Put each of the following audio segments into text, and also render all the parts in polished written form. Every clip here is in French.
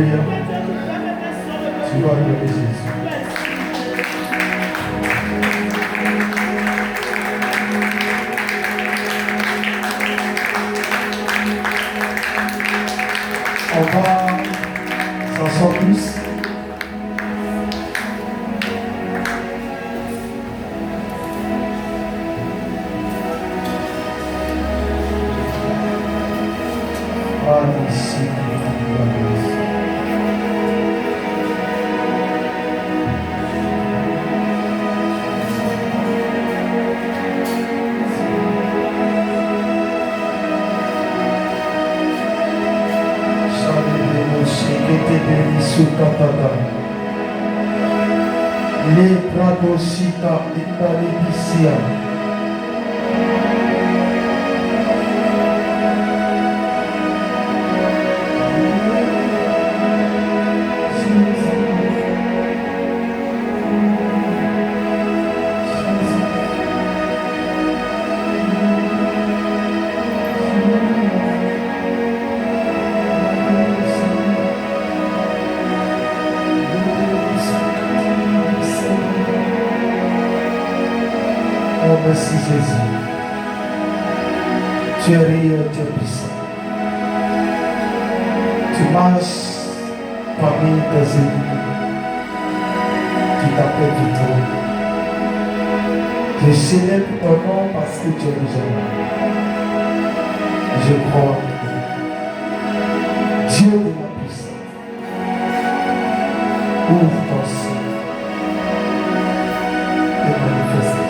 Alléluia. Tu vas adorer Jésus. On va s'asseoir tous. Le Pradosita Italibisia. Merci Jésus. Tu es réel, tu es puissant. Tu marches parmi tes ennemis qui t'appellent du trône. Je célèbre ton nom parce que tu es déjà là. Je crois en toi. Dieu de la puissance. Ouvre ton sein et manifeste.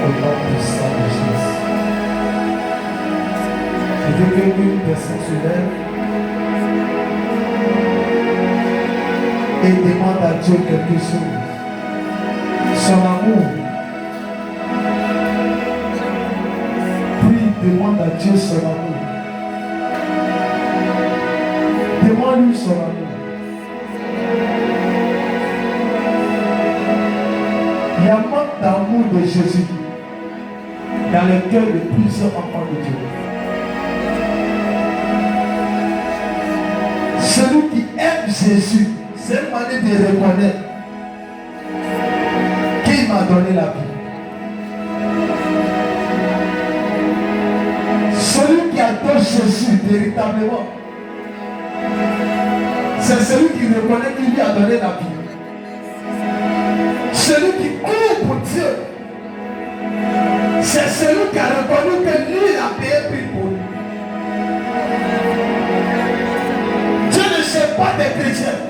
Au nom puissant de Jésus. Je veux qu'une personne se lève et demande à Dieu quelque chose. Son amour. Prie, demande à Dieu son amour. Demande-lui son amour. Il y a un manque d'amour de Jésus dans le cœur de plusieurs enfants de Dieu. Celui qui aime Jésus, c'est une manière de reconnaître qu'il m'a donné la vie. Celui qui adore Jésus véritablement, c'est celui qui reconnaît qu'il lui a donné la vie. Celui qui court pour Dieu, c'est celui qui a reconnu que lui a payé prix pour lui. Dieu ne sait pas des chrétiens,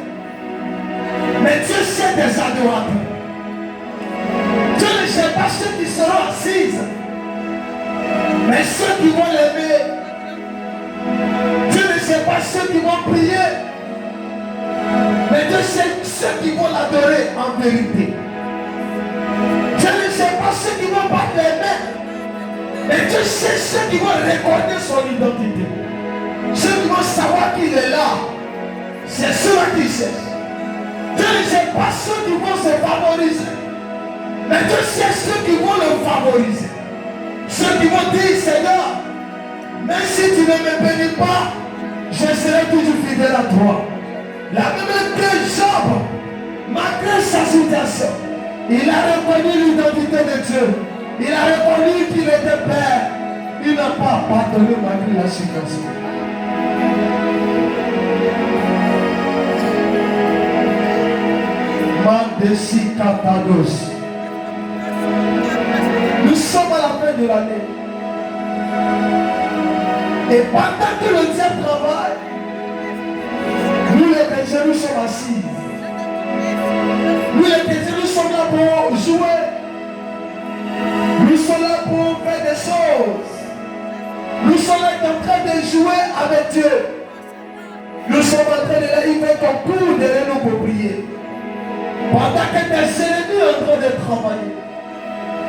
mais Dieu sait des adorateurs. Dieu ne sait pas ceux qui seront assis, mais ceux qui vont l'aimer. Dieu ne sait pas ceux qui vont prier, mais Dieu sait ceux qui vont l'adorer en vérité. Dieu ne sait pas ceux qui vont pas l'aimer, mais Dieu sait ceux qui vont reconnaître son identité. Ceux qui vont savoir qu'il est là, c'est ceux-là qui cherchent. Dieu ne sait pas ceux qui vont se favoriser, mais Dieu sait ceux qui vont le favoriser. Ceux qui vont dire, Seigneur, même si tu ne me bénis pas, je serai toujours fidèle à toi. La même que Job, malgré sa situation, il a reconnu l'identité de Dieu. Il a reconnu qu'il était père. Il n'a pas pardonné malgré la situation. Mandesi Katados. Nous sommes à la fin de l'année. Et pendant que le diable travaille, nous les chrétiens, nous sommes assis. Nous les chrétiens, nous sommes là pour jouer. Nous sommes là pour faire des choses. Nous sommes là en train de jouer avec Dieu. Nous sommes en train de là, il fait ton cours derrière nous pour prier. Pendant que tes ennemis sont en train de travailler,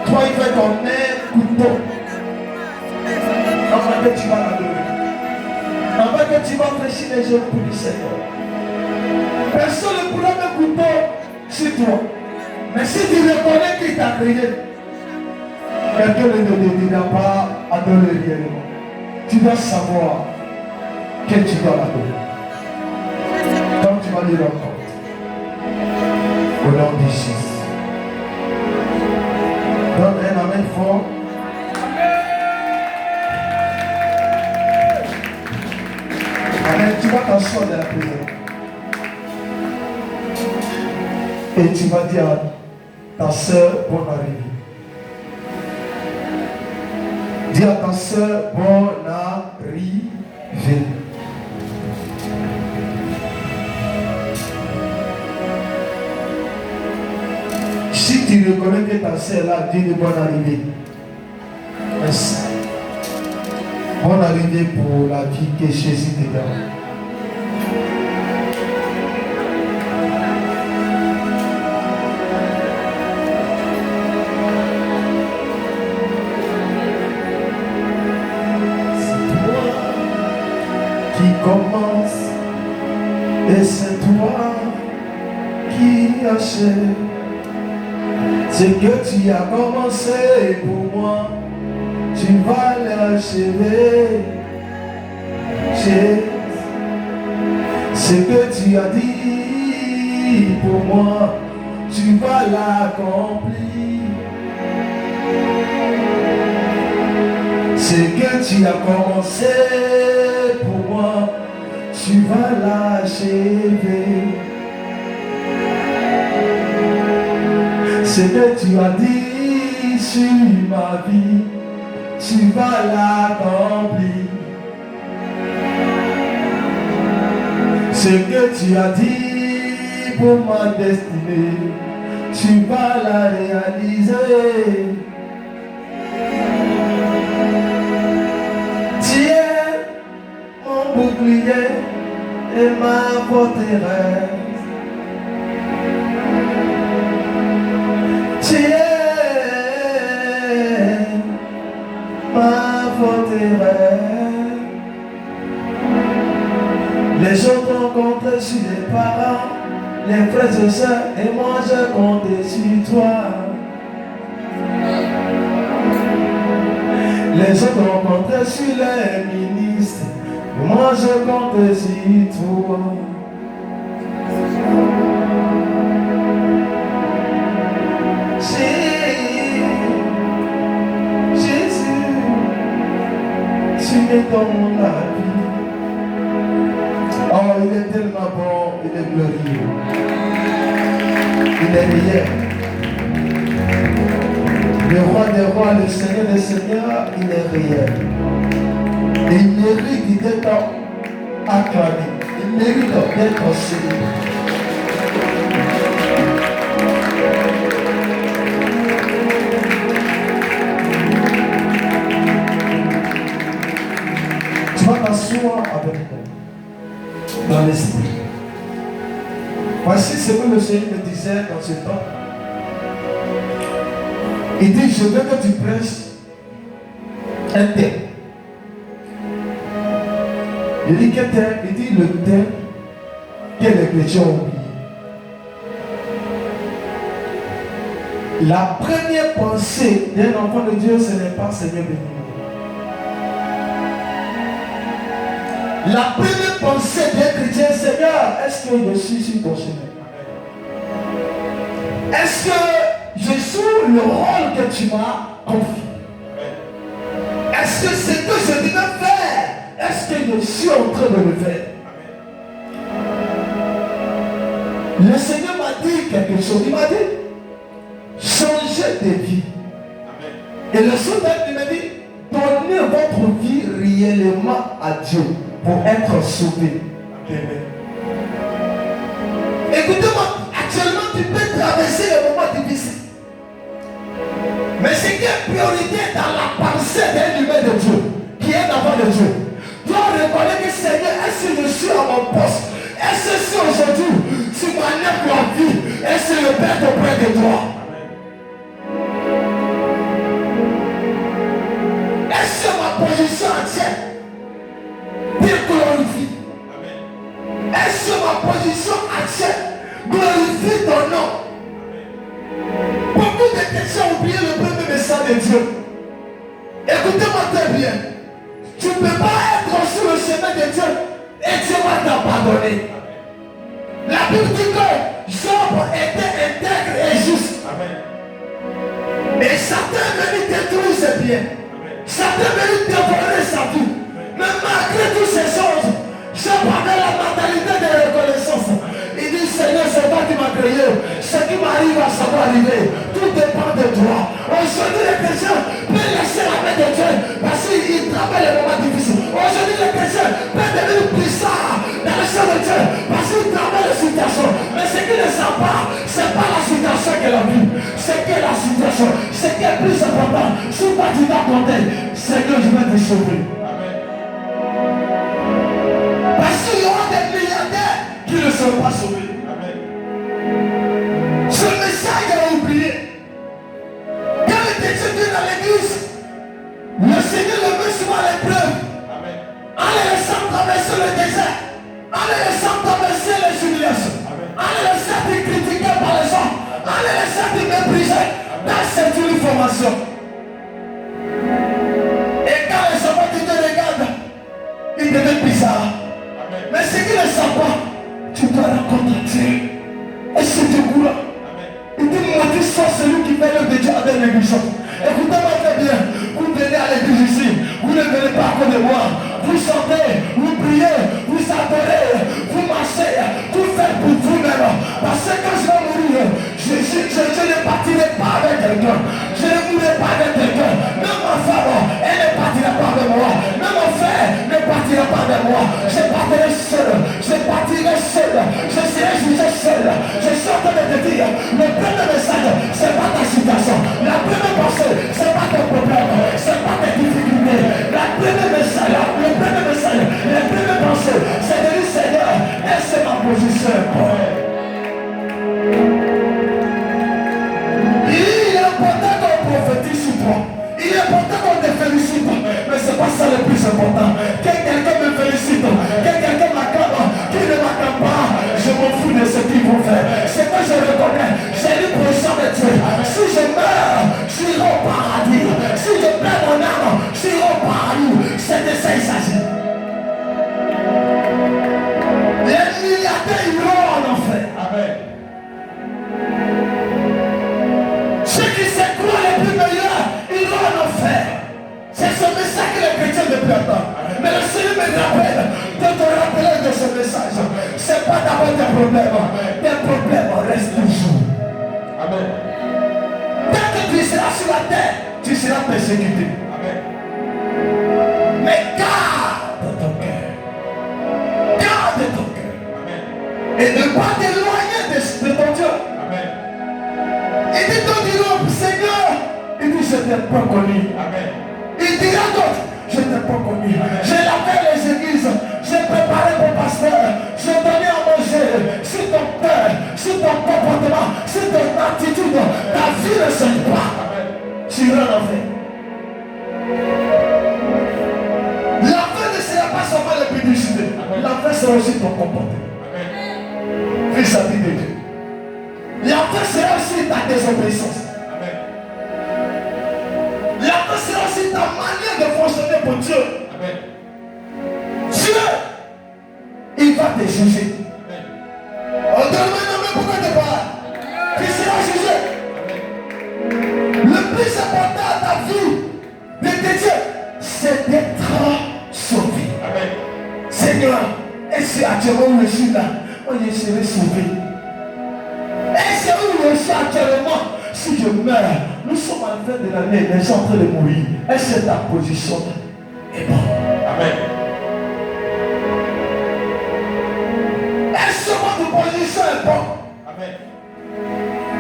toi il fait ton même couteau. Avant que tu vas l'adorer. Avant que tu vas fléchir les jeux pour le Seigneur. Personne ne pourra mettre couteau sur toi. Mais si tu reconnais qu'il t'a créé, quelqu'un ne te dira pas adorer réellement. Tu dois savoir que tu dois la donner. Quand tu vas lui rendre compte, au nom de Jésus, donne un amen fort. Amen. Tu vas t'asseoir de la prière. Et tu vas dire à ta soeur, bonne arrivée. Dis à ta soeur, bonne arrivée. Si tu reconnais que ta soeur là, dis de bonne arrivée. Merci. Bonne arrivée pour la vie que Jésus te donne. Commence et c'est toi qui achèves ce que tu as commencé pour moi, tu vas l'achever. Ce que tu as dit pour moi, tu vas l'accomplir. Ce que tu as commencé pour moi, tu vas l'achever. Ce que tu as dit sur ma vie, tu vas l'accomplir. Ce que tu as dit pour ma destinée, tu vas la réaliser. Bouclier et ma forteresse. Tu es ma forteresse. Les autres ont compté sur les parents, les frères et sœurs, et moi je compte sur toi. Les autres ont compté sur les ministres. Moi je compte sur toi. Jésus, tu es dans la vie. Oh, il est tellement bon, il est glorieux. Il est réel. Le roi des rois, le Seigneur des seigneurs, il est réel. Il mérite d'être acclamé. Il mérite d'être célébré. Tu vas t'asseoir avec nous dans l'esprit. Voici ce que le Seigneur me disait dans ce temps. Il dit, je veux que tu prêches un thème. Il dit quel thème? Il dit le thème que les chrétiens ont oublié. La première pensée d'un enfant de Dieu, ce n'est pas Seigneur béni-moi. La première pensée d'un chrétien, Seigneur, est-ce que je suis sur ton chemin? Est-ce que je joue le rôle que tu m'as confié? Est-ce que ce que je devais faire, est-ce que je suis en train de le faire? Le Seigneur m'a dit quelque chose. Il m'a dit, changez de vie. Et le soldat m'a dit, donnez votre vie réellement à Dieu pour être sauvé. Écoutez-moi, actuellement tu peux traverser les moments difficiles. Mais ce qui est priorité dans la pensée d'un humain de Dieu, qui est d'avant de Dieu, doit reconnaître que Seigneur, est-ce que je suis à mon poste? Est-ce que si aujourd'hui tu m'enlèves la vie, est-ce que le Père auprès de toi? Est-ce que ma position entière te glorifie? Est-ce que ma position entière glorifie ton nom? Beaucoup de chrétiens ont oublié le premier message de Dieu. Écoutez-moi très bien. Tu ne peux pas être sur le chemin de Dieu et Dieu va t'abandonner. La Bible dit que Job était intègre et juste. Amen. Et Satan est venu détruire ses biens. Satan est venu dévorer sa vie. Mais malgré toutes ces choses, Job avait la mentalité de reconnaissance. Il dit, Seigneur, c'est toi qui m'as créé. Ce qui m'arrive, ça va arriver. Tout dépend de toi. Aujourd'hui, les chrétiens peuvent laisser la main de Dieu parce qu'ils travaillent les moments difficiles. Aujourd'hui, les chrétiens peuvent devenir puissants dans le sein de Dieu parce qu'ils travaillent les situations. Mais ce qu'ils ne savent pas, ce n'est pas la situation que la vie. C'est que la situation. Ce qui est plus important, si toi tu dois compter, c'est que je vais te sauver. Parce qu'il y aura des milliardaires qui ne seront pas sauvés. Amen. Ce message est oublié. Quand les chrétiens viennent à l'église, le Seigneur le met souvent à l'épreuve. En les laissant traverser le désert, en les laissant traverser les humiliations, en les laissant être critiqués par les gens, en les laissant être méprisés dans cette uniformation. Et quand les enfants qui te regardent, ils deviennent bizarres. Mais ce qu'ils ne savent pas, tu dois rencontrer Dieu. Et c'est du coup là. Il dit, maudit soit celui qui fait l'œuvre de Dieu avec négligence. Écoutez-moi très bien. Vous venez à l'église ici. Vous ne venez pas à cause de moi. Vous chantez, vous priez, vous adorez, vous marchez, vous faites pour vous-même. Parce que quand je vais mourir, je ne partirai pas avec quelqu'un. Je ne mourrai pas avec quelqu'un. Même ma femme, elle ne partira pas avec moi. Même mon frère ne partira pas avec moi. Je partirai seul. Je partirai seul. Je serai jugé seul. Je suis en train de te dire, le premier message, ce n'est pas ta situation. La première pensée, ce n'est pas ton problème. Ce n'est pas tes difficultés. Le premier message, c'est de dire, Seigneur, et c'est ma position. Il est important qu'on prophétise sur toi. Il est important qu'on te félicite. Mais ce n'est pas ça le plus important. Que quelqu'un me félicite, que quelqu'un m'acclame, qu'il ne m'acclame pas, je m'en fous de ce qu'ils vont faire. C'est que je reconnais, j'ai une position de Dieu. Si je meurs, j'irai au paradis. Si je perds mon âme, j'irai au paradis. C'est de ça il s'agit. Les milliardaires iront en enfer. Amen. Ceux qui se croient les plus meilleurs iront en enfer. C'est ce message que les chrétiens ne peuvent pas. Mais le Seigneur me rappelle de te rappeler de ce message. Ce n'est pas d'abord tes problèmes. Tes problèmes restent toujours. Amen. Tant que tu seras sur la terre, tu seras persécuté. Amen. Mais garde ton cœur. Garde ton cœur. Amen. Et ne pas t'éloigner de ton Dieu. Amen. Il dit ton Dieu, Seigneur, il dit je t'ai pas connu. Amen. Il dira d'autres, je t'ai pas connu. J'ai lavé les églises, j'ai préparé mon pasteur, j'ai donné à manger. Si ton cœur, si ton comportement, si ton attitude, ta vie ne change pas, tu iras en enfer. L'enfer ne sera pas seulement la publicité. L'enfer sera aussi ton comportement. Vis-à-vis de Dieu. L'enfer sera aussi ta désobéissance. L'enfer sera aussi ta manière de fonctionner pour Dieu. Dieu, il va te juger. On te demande pourquoi tu parles. Tu seras jugé. Le plus important à ta vie de Dieu, c'est d'être sauvé. Seigneur, et si actuellement je suis là, on je serai sauvé. Et c'est où je suis actuellement. Si je meurs, nous sommes en fin de l'année, les gens en train de mourir. Est-ce que ta position est bonne? Amen. Est-ce que votre position est bonne? Amen.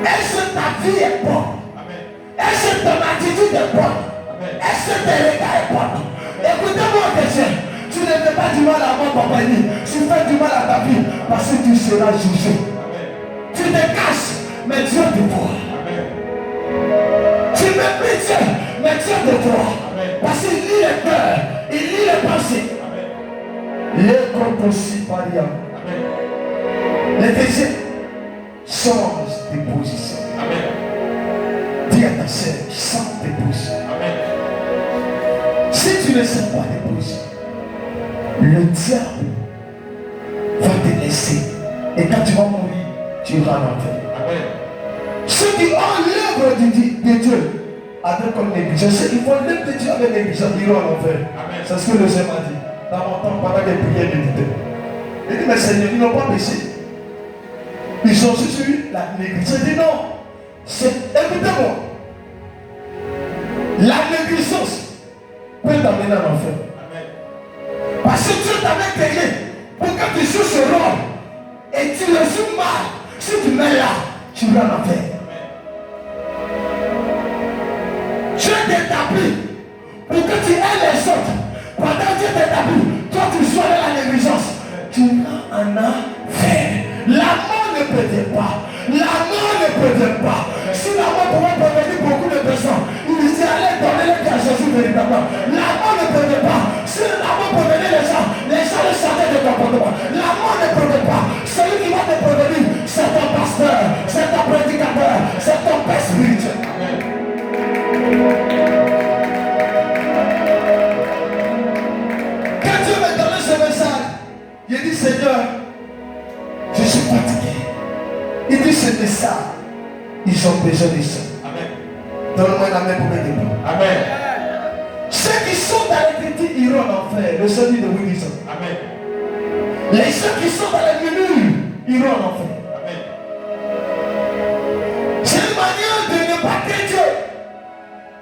Est-ce que ta vie est bonne? Amen. Est-ce que ton attitude est bonne? Amen. Est-ce que tes regards est bonne? Écoutez-moi, chrétien. Tu ne fais pas du mal à mon papa, tu fais du mal à ta vie parce que tu seras jugé. Amen. Tu te caches, mais Dieu te voit. Tu méprises Dieu, mais Dieu te voit. Parce qu'il lit les cœurs, il lit les pensées. Les comptes aussi par rien. Les chrétiens changent de position. Dis à ta sœur, change de position. Si tu ne sais pas de position, le diable va te laisser. Et quand tu vas mourir, tu iras en enfer. Amen. Ceux qui ont l'œuvre de Dieu avec comme négligence, ceux qui font l'œuvre de Dieu avec négligence, iront en enfer. C'est ce que le Seigneur m'a dit. Dans mon temps, pendant des prières méditées. Il dit, mais Seigneur, ils n'ont pas péché. Ils ont juste eu la négligence. Il dit non. Écoutez-moi. La négligence peut t'amener en enfer. Parce que Dieu t'avait créé pour que tu joues ce rôle. Et tu le joues mal. Si tu mets là, tu vas en enfer. Dieu t'établit pour que tu aies les autres. Pendant Dieu t'établit, toi tu sois dans la négligence. Tu vas en enfer. La mort ne peut pas. La mort ne peut pas. Si la mort pouvait prévenir beaucoup de personnes, il disait allez donner les cas à Jésus véritablement. La mort ne peut pas. Si la mort prévenait les gens le savaient de comportement. La mort ne peut pas. Celui qui va te prévenir, c'est ton pasteur, c'est ton prédicateur, c'est ton père spirituel. Quand Dieu m'a donné ce message, il dit Seigneur, je suis fatigué. Il dit ce message, ils ont besoin de ça. Amen. Donne-moi la main pour m'aider. Amen. Ceux qui sont dans l'écriture iront en enfer. Le Seigneur de Wilson. Amen. Les ceux qui sont dans les murmures iront en enfer. Amen. C'est une manière de ne pas créer Dieu.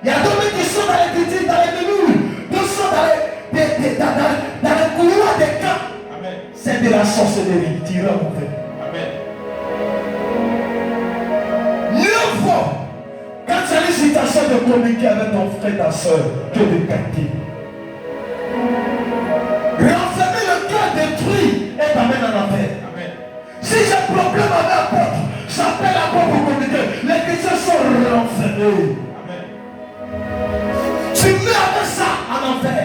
Il y a d'autres qui sont dans l'écriture, dans les murmures, d'autres sont dans le couloir des camps. Amen. C'est de la sorcellerie. Tu iras en enfer. Amen. Mieux vaut quand tu as une situation de communiquer avec ton frère et ta soeur que de capter. Renfermer le cœur détruit et t'amène en enfer. Si j'ai un problème avec un peuple, j'appelle la porte pour communiquer. Les chrétiens sont renfermés. Tu mets avec ça en enfer.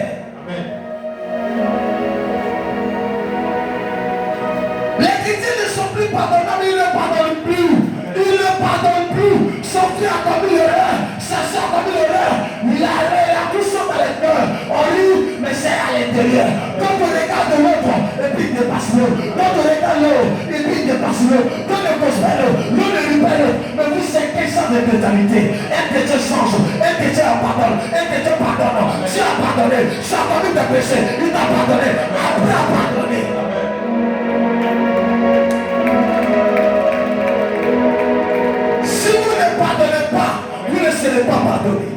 Les chrétiens ne sont plus pardonnables, ils ne pardonnent plus. Ils ne pardonnent plus. Son frère a commis l'erreur, sa soeur a commis l'erreur. Il a tout ça dans les cœurs. On lit, mais c'est à l'intérieur. Quand on regarde l'autre, et puis il dépasse l'autre. Quand on regarde l'autre, et puis il dépasse l'autre. Quand on conspire l'autre, l'autre ne libère l'autre. Mais vous, c'est quel genre de brutalité? Un chrétien change, un chrétien pardonne, un chrétien pardonne. Tu as pardonné, tu as commis tes péchés, il t'a pardonné. Après, a pardonné. Si vous ne pardonnez pas, vous ne serez pas pardonné.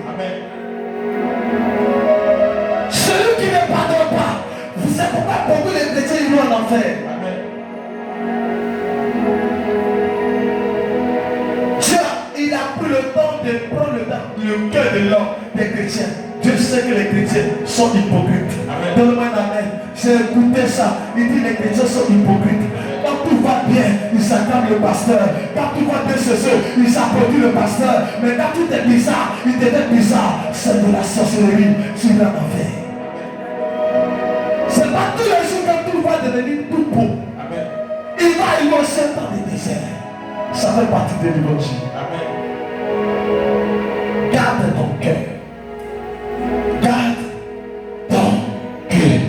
Celui qui ne pardonne pas, vous savez pourquoi beaucoup de chrétiens ils vont en enfer. Dieu, il a pris le temps de prendre le cœur de l'homme des chrétiens. Dieu sait que les chrétiens sont hypocrites. Donne-moi un amen. J'ai écouté ça. Il dit les chrétiens sont hypocrites. Quand tout va bien, ils s'acclament le pasteur. Quand tout va bien chez eux, ils applaudissent le pasteur. Mais quand tout est bizarre, il devient bizarre. C'est de la sorcellerie. Tu vas en faire. C'est pas tous les jours que tout va devenir tout beau. Il va y lancer dans les déserts. Ça fait partie de l'évangile. Garde ton cœur. Garde ton cœur.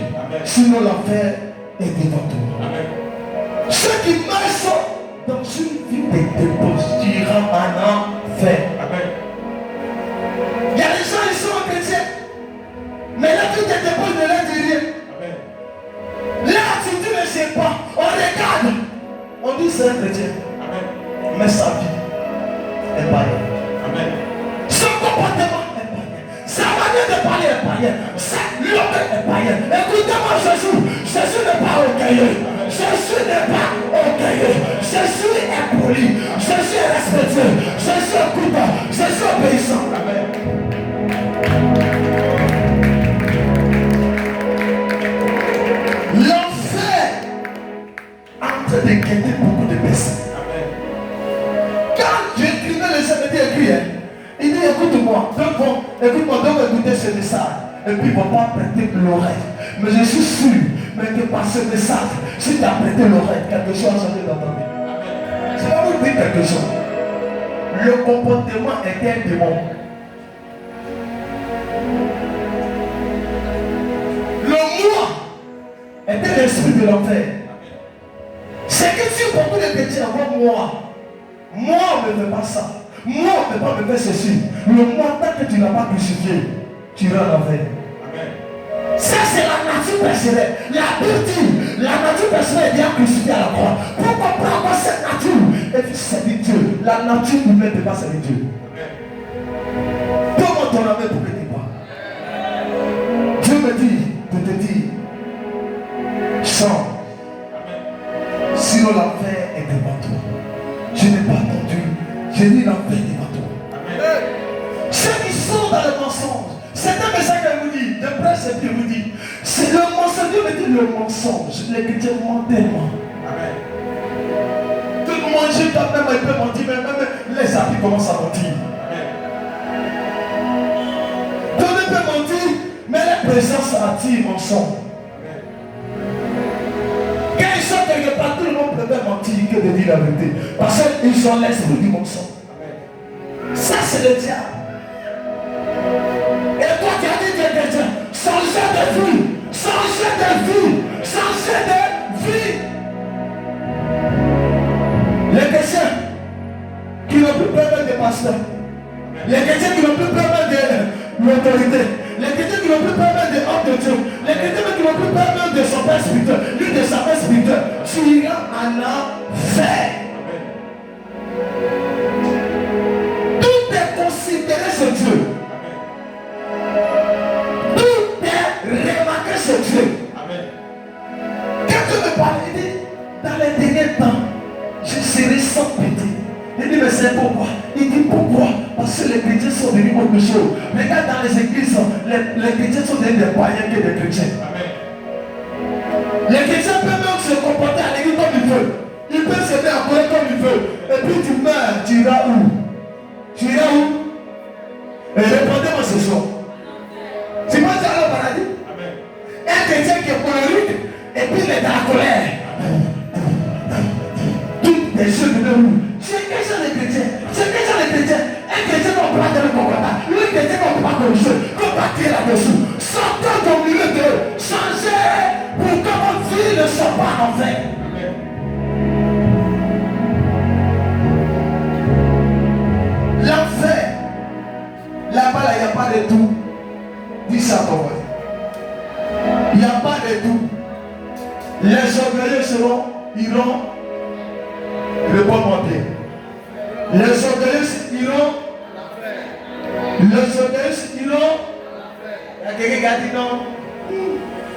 Sinon l'enfer est devant toi. Ceux qui marchent dans une vie de débauche iront en enfer. Il y a des gens qui sont chrétiens, mais la vie de débauche ne leur dit rien. Là, si tu ne sais pas, on regarde. On dit c'est un chrétien. Mais sa vie est païenne. Son comportement est païen. Sa manière de parler est païenne. L'homme est païen. Écoutez-moi Jésus. Jésus n'est pas orgueilleux. Jésus n'est pas orgueilleux. Jésus est poli. Jésus est respectueux. Jésus est écoutant. Jésus est obéissant. L'enfer est en train de guetter beaucoup de personnes. Quand Dieu écrivait les samedis écrits, il dit écoute-moi, donc écoutez ce message. Et puis ils ne vont pas prêter l'oreille. Mais je suis sûr, mais que par ce message, si tu as prêté l'oreille, quelque chose a changé dans ta vie. Je vais vous dire quelque chose. Le comportement est un démon. Le moi était l'esprit de l'enfer. C'est que si beaucoup de chrétiens avant moi, on ne fait pas ça. Moi, on ne peut pas me faire ceci. Le moi, tant que tu n'as pas crucifié, tu iras en enfer. Ça, c'est la nature personnelle. La Bible, la nature personnelle est bien crucifiée à la croix. Pour comprendre cette nature, et puis servir Dieu. La nature humaine ne peut pas servir Dieu. Comment ton amour pour que tu vois? Dieu me dit de te dire, chante. Sinon l'enfer est devant toi. Je n'ai pas entendu. J'ai dit l'enfer est devant toi. Ceux qui sont dans le mensonge, c'est un message qu'elle vous dit. De près, c'est Dieu vous dit. C'est le mensonge. Dieu me dit le mensonge. Les chrétiens mentent tellement. Tout le monde, je dois même, il peut mentir, mais même les amis commencent à mentir. Tout le monde peut mentir, mais la présence attire mensonge. Quand ils sont quelque part, tout le monde préfère mentir que de dire la vérité. Parce qu'ils ont l'esprit du mensonge. Ça, c'est le diable. Et toi qui as dit que chrétien, changez de vie, changez de vie, changez de vie. Les chrétiens qui n'ont plus peur des pasteurs, les chrétiens qui n'ont plus peur de l'autorité, les chrétiens qui n'ont plus peur des hommes de Dieu, les chrétiens qui n'ont plus peur de son père spirituel, lui de sa mère spirituelle, tu iras en enfer. Tout est considéré chez Dieu. Tout est remarqué chez Dieu. Quand Dieu me parle, il dit, dans les derniers temps, je serai sans pitié. Il dit, mais c'est pourquoi? Il dit pourquoi? Parce que les chrétiens sont devenus autre chose. Regarde dans les églises, les chrétiens sont devenus des païens que des chrétiens. Les chrétiens peuvent même se comporter à l'église comme ils veulent. Ils peuvent se faire en colère comme ils veulent. Et puis tu meurs, tu iras où? Tu iras où? Et répondez-moi ce soir. Tu vas aller au paradis? Un chrétien qui est colérique, et puis il est dans la colère. Toutes les choses de nous. C'est quels sont les chrétiens? C'est quels sont les chrétiens? Un chrétien qu'on peut pas donner qu'on combat. Lui, un chrétien qu'on peut pas corriger. Qu'on va tirer là-dessous. Sortez au milieu d'eux. Changez pour que votre vie ne soit pas en enfer. L'enfer. Là-bas, il n'y a pas de tout. Dis ça pour moi. Il n'y a pas de tout. Les orgueilleux iront. Réponds-moi bien. Les orgueilleux iront. Les orgueilleux iront. Il y a quelqu'un qui a dit non.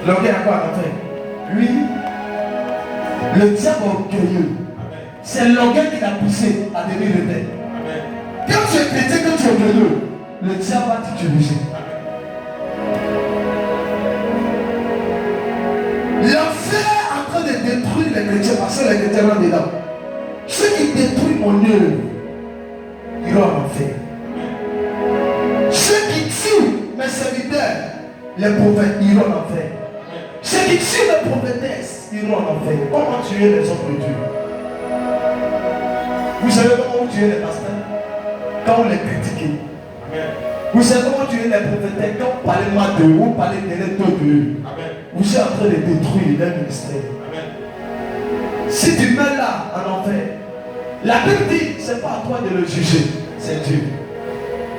L'orgueil a quoi à faire? Lui, le diable orgueilleux, c'est l'orgueil qui l'a poussé à devenir rebelle. Quand tu es chrétien, quand tu es orgueilleux, le diable va t'utiliser. L'enfer est en train de détruire les chrétiens parce que les chrétiens rentrent dedans. Ceux qui détruisent mon œuvre iront en enfer. Ceux qui tuent mes serviteurs, les prophètes, iront en enfer. Ceux qui tuent les prophétesses iront en enfer. Comment tuer les hommes de Dieu? Vous savez comment tuer les pasteurs? Quand on les critique. Vous savez comment tuer les prophétesses? Quand on parlait mal d'eux, on parlait d'eux. Vous êtes en train de détruire leur ministère. Si tu mets là en enfer, la Bible dit, c'est pas à toi de le juger, c'est Dieu.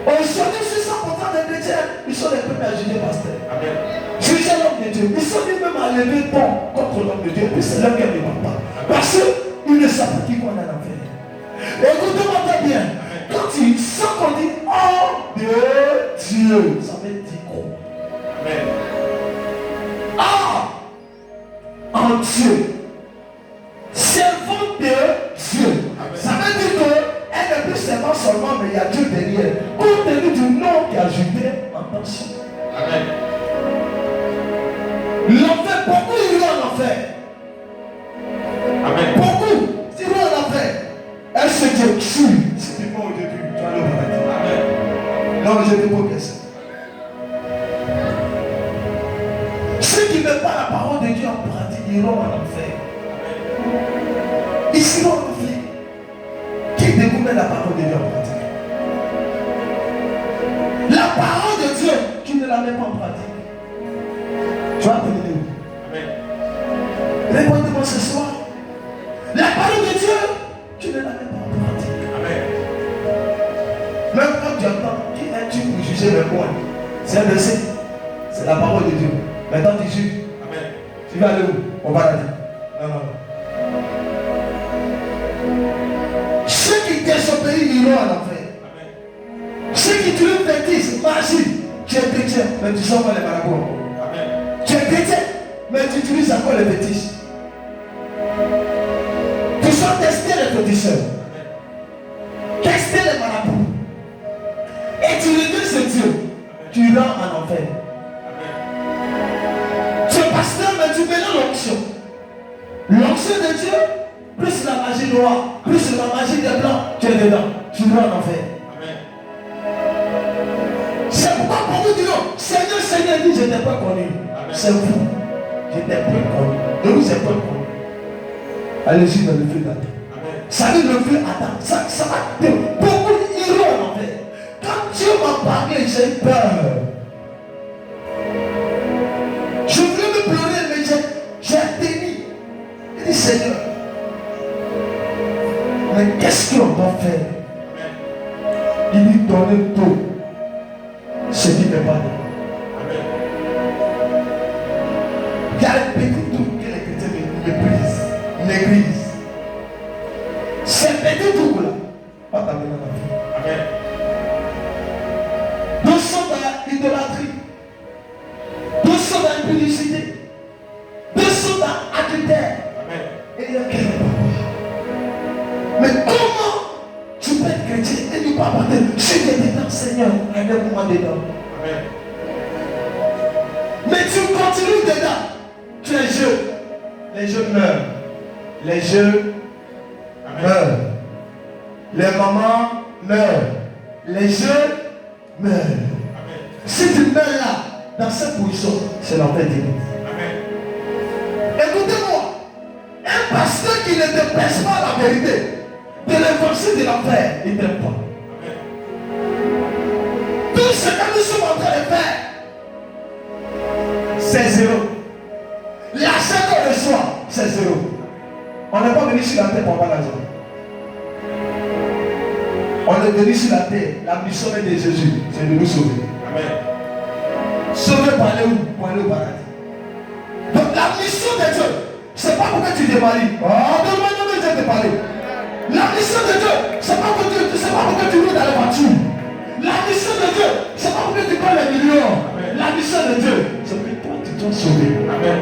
Aujourd'hui, 600% des chrétiens, ils sont les premiers à juger pasteur. Juger l'homme de Dieu. Ils sont les mêmes à lever le ton contre l'homme de Dieu. Et c'est leur qui ne va pas. Parce qu'ils ne savent pas qui qu'on a en enfer. Écoutez-moi bien. Quand tu sens qu'on dit oh de Dieu, ça veut dire quoi? Ah en Dieu. Servant de Dieu. Ça veut dire qu'elle n'est plus servant seulement, mais il y a Dieu derrière. Compte tenu du nom qui a ajouté en tension. L'enfer, beaucoup iront en enfer. Amen. Beaucoup iront en enfer. Est-ce que Dieu tue? Si tu vas au début, tu vas aller au paradis. Non, je ne dis pas ça. Ceux qui ne mettent pas la parole de Dieu en pratique iront en enfer. Ils seront en enfer. Qui découvre la parole de Dieu en pratique? La parole de Dieu, qui ne la met pas en pratique. Tu vas te dire. Répondez-moi ce soir. La parole de Dieu, tu ne la mets pas en pratique. Amen. Même quand tu entends, qui es-tu pour juger mes points? C'est un verset. C'est la parole de Dieu. Maintenant tu juges. Amen. Tu vas aller où? On va la dire. Non, non, non. Ceux qui désobéissent iront à l'enfer. Ceux qui utilisent bêtises, magie, tu es chrétien, mais tu sors pas les marabouts. Tu es chrétien, mais tu utilises encore les bêtises. Tu sors tester les féticheurs. Tester les marabouts. Et tu regardes ce Dieu. Tu rends en enfer. Tu es pasteur, mais tu mélanges l'onction. L'onction de Dieu, plus la magie noire, plus la magie des blancs, tu es dedans. Tu rends en enfer. C'est pourquoi beaucoup disent non. Seigneur, Seigneur dit, je n'ai pas connu. C'est vous. Je n'ai pas connu. De vous, c'est pas connu. Allez-y dans le feu d'Adam. Ça dit le feu Adam. Ça va. Beaucoup iront en enfer. Quand Dieu m'a parlé, j'ai eu peur. Je voulais me pleurer, mais j'ai tenu. Il dit, Seigneur, mais qu'est-ce qu'on doit faire? Il dit, donnez tout ce qui n'est pas de moi. Il y a un petit truc que les chrétiens méprisent, négligent. Ces petits trucs-là, pas t'amener dans la vie. Amen. Nous sommes dans l'idolâtrie. Nous sommes dans l'impudicité. Nous sommes dans l'adultère. Et il y a quelqu'un. Mais comment tu peux être chrétien et ne pas apporter ce qui est dedans, Seigneur, aide-moi dedans. Amen. Mais tu continues dedans. Tu es jeune. Les jeunes meurent. Les jeunes meurent. Les mamans meurent. Les jeunes meurent. Amen. Si tu meurs là, dans cette position, c'est l'enfer direct. Écoutez-moi. Un pasteur qui ne te prêche pas la vérité, de l'évangile de l'enfer, il ne t'aime pas. Tout ce que nous sommes en train de faire, c'est zéro. L'argent qu'on reçoit, c'est zéro. On n'est pas venu sur la terre pour avoir l'argent. On est venu sur la terre. La mission de Jésus, c'est de nous sauver. Amen. Sauver par aller où? Pour aller au paradis. Donc la mission de Dieu, c'est pas pour que tu te maries. Oh, demande de Dieu te parler. La mission de Dieu, c'est pas pour que tu roules dans la voiture. La mission de Dieu, c'est pas pour que tu prends les millions. Amen. La mission de Dieu, c'est que toi tu dois sauver. Amen.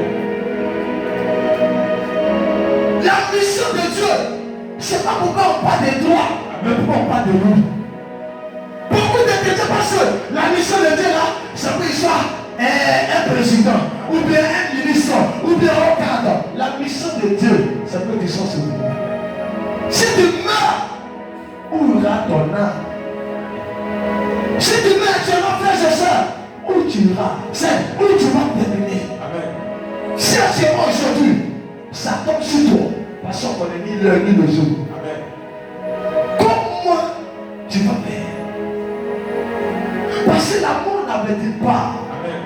La mission de Dieu, c'est pas pourquoi on parle des droits, mais pourquoi on parle de nous. Beaucoup de chrétiens pensent que la mission de Dieu là, c'est pour qu'il soit un président, ou bien un ministre, ou bien un cadre. La mission de Dieu, c'est pour qu'ils soient sauvés. Si tu meurs, où ira ton âme? Si tu meurs, tu vas faire ça. Où tu iras? C'est où tu vas terminer. Amen. Si tu es aujourd'hui, ça tombe sur toi. Parce qu'on n'est ni l'heure ni le jour. Amen. Comment tu vas faire? Parce que l'amour n'avait pas. Amen.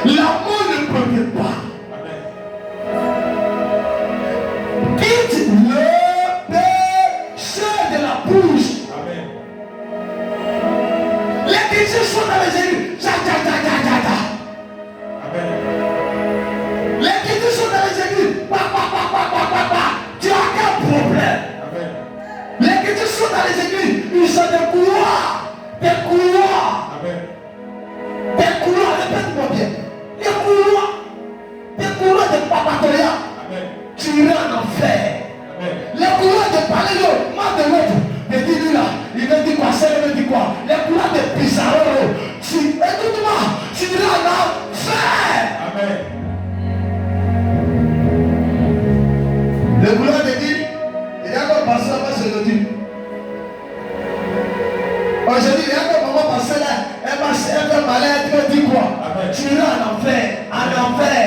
L'amour ne peut pas. Quitte le péché de la bouche. Amen. Les chrétiens sont dans les églises. Amen. Les chrétiens sont dans les églises. Tu as quel problème? Amen. Les chrétiens sont dans les églises. Ils sont des couloirs. Des couloirs. Amen. Des couloirs, répète-moi bien. Des couloirs. Des couloirs de papatoya. Amen. Tu iras en enfer. Amen. Les couloirs de parler de mal de l'autre, de dire lui là, il me dit quoi, ça il me dit quoi. Les couloirs de Pizarro, écoute-moi, tu iras en enfer. Amen. Le couloir de dire, il y a encore passer là-bas sur le dit. Aujourd'hui, il y a encore maman passer là, elle fait malin, elle te dit quoi. Amen. Tu iras en enfer, en enfer.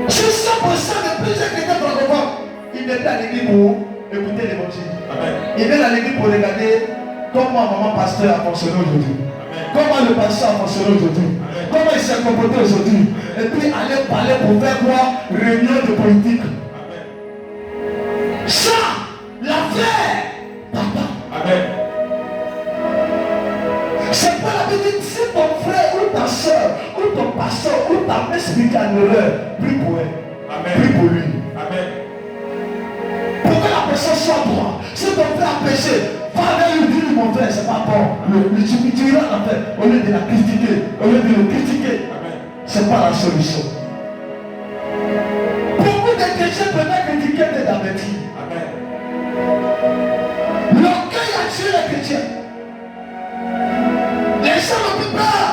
60% de plusieurs chrétiens francophones, ils viennent à l'église pour écouter l'évangile. Ils viennent à l'église pour regarder comment maman pasteur a fonctionné aujourd'hui. Comment le pasteur a fonctionné aujourd'hui. Comment comment il s'est comporté aujourd'hui. Et puis aller parler pour faire quoi? Réunion de politique. Ça, l'affaire, papa. Amen. C'est pas la petite, si ton frère ou ta soeur, ou ton pasteur, ou ta mère spirituelle ne leur prie pour elle. Amen. Prie pour lui. Amen. Pour que la personne soit droite. Si ton frère a péché, va lui dire mon frère, c'est pas bon. Tu iras en fait, au lieu de la critiquer, au lieu de le critiquer. C'est pas la solution. Beaucoup de chrétiens peuvent critiquer des bêtises. Amen. L'orgueil a tué les chrétiens. Les gens n'ont plus peur.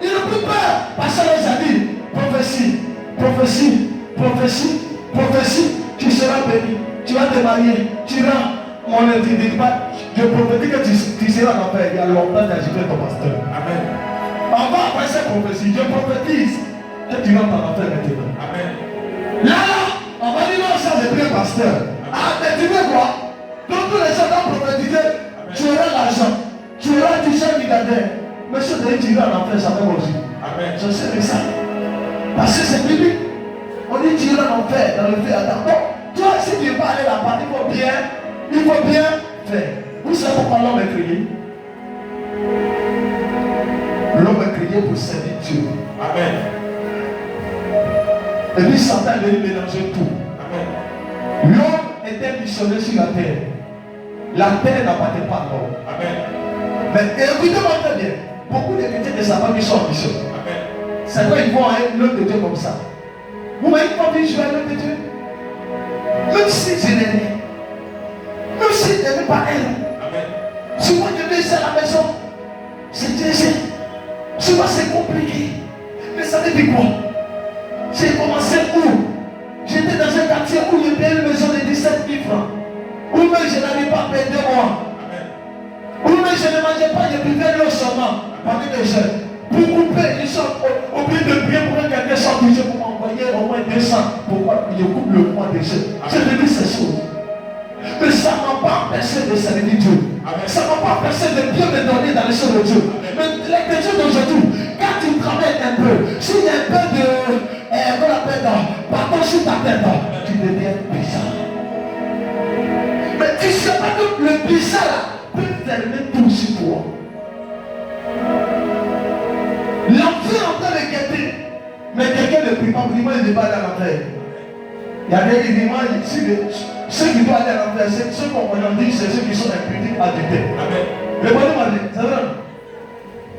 Ils n'ont plus peur. Parce que les a dit, prophétie, prophétie, prophétie, prophétie, tu seras béni. Tu vas te marier. Tu iras. Mon ne dit pas, je prophétise que tu seras en enfer. Il y a longtemps d'agiter ton pasteur. Amen. On va après cette prophétie. Je prophétise que tu vas en enfer maintenant. Amen. Là, on va dire non, ça c'est plus pasteur. Ah, mais tu veux quoi? Donc tous les gens vont prophétiser, tu auras l'argent, tu auras 10 milliardaires. Mais ce que tu iras en enfer, ça même aussi. Amen. Je sais ça. Parce que c'est biblique. On dit tu iras en enfer dans le fait Adam. Donc, toi, si tu veux pas aller là-bas, il faut bien faire. Vous savez pourquoi l'homme est créé? L'homme est créé pour servir Dieu. Amen. Et puis Satan est venu mélanger tout. Amen. L'homme était missionnaire sur la terre. La terre n'appartient pas à l'homme. Amen. Mais écoutez-moi très bien. Beaucoup de chrétiens ne savent pas qu'ils sont en mission. Amen. C'est quoi ils vont à l'homme de Dieu comme ça? Vous m'avez pas vu jouer à l'homme de Dieu? Même si je l'ai dit. Même si je n'aimais pas elle. Amen. Souvent je vais à la maison. C'est Dieu. Souvent c'est compliqué. Mais ça veut dire quoi? J'ai commencé où? J'étais dans un quartier où je payais une maison de 17 000 francs. Où même je n'avais pas payé 2 mois. Où même je ne mangeais pas, je buvais l'eau seulement parmi les jeunes. Pour couper, ils sont obligés de prier pour que quelqu'un soit obligé pour m'envoyer au moins 200. Pourquoi je coupe le mois des jeunes? Je te dis ces choses. Mais ça ne m'a pas empêché de servir Dieu. Ça ne m'a pas empêché de bien me donner dans les choses de Dieu. Mais les chrétiens d'aujourd'hui, quand tu travailles un peu, s'il y a un peu de qu'on appelle pardon sur ta tête, tu deviens bizarre. Mais tu ne sais pas que le bizarre là peut fermer tout sur toi. L'enfer en train de guetter. Mais quelqu'un ne prie pas, il ne va pas aller à l'enfer. Il y a des éléments ici, ceux qui doivent aller à l'enfer, ceux qu'on dit, c'est ceux qui sont impudiques adultères. Mais bon, c'est vrai.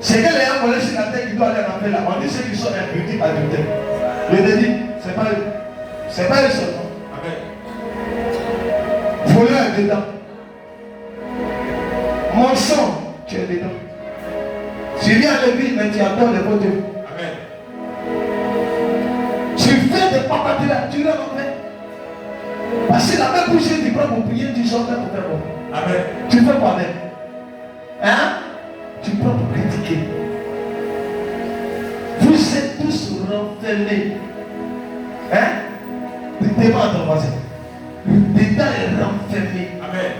C'est que les gens volés sur la terre qui doivent aller à l'enfer là. On dit ceux qui sont impudiques adultères. Je te dis, c'est pas eux. C'est pas eux seulement. Voleur est dedans. Mensonge, tu es dedans. Tu viens à l'église, mais tu adores les beaux dieux. Tu fais des papatouilles, tu l'as en fait. Parce que la même bouche tu prends pour prier, tu sors pour faire bon. Amen. Tu fais quoi avec? Hein? Tu prends pour critiquer. Vous êtes tous renfermés. Hein? Demande à ton voisin. Le détail est renfermé. Amen.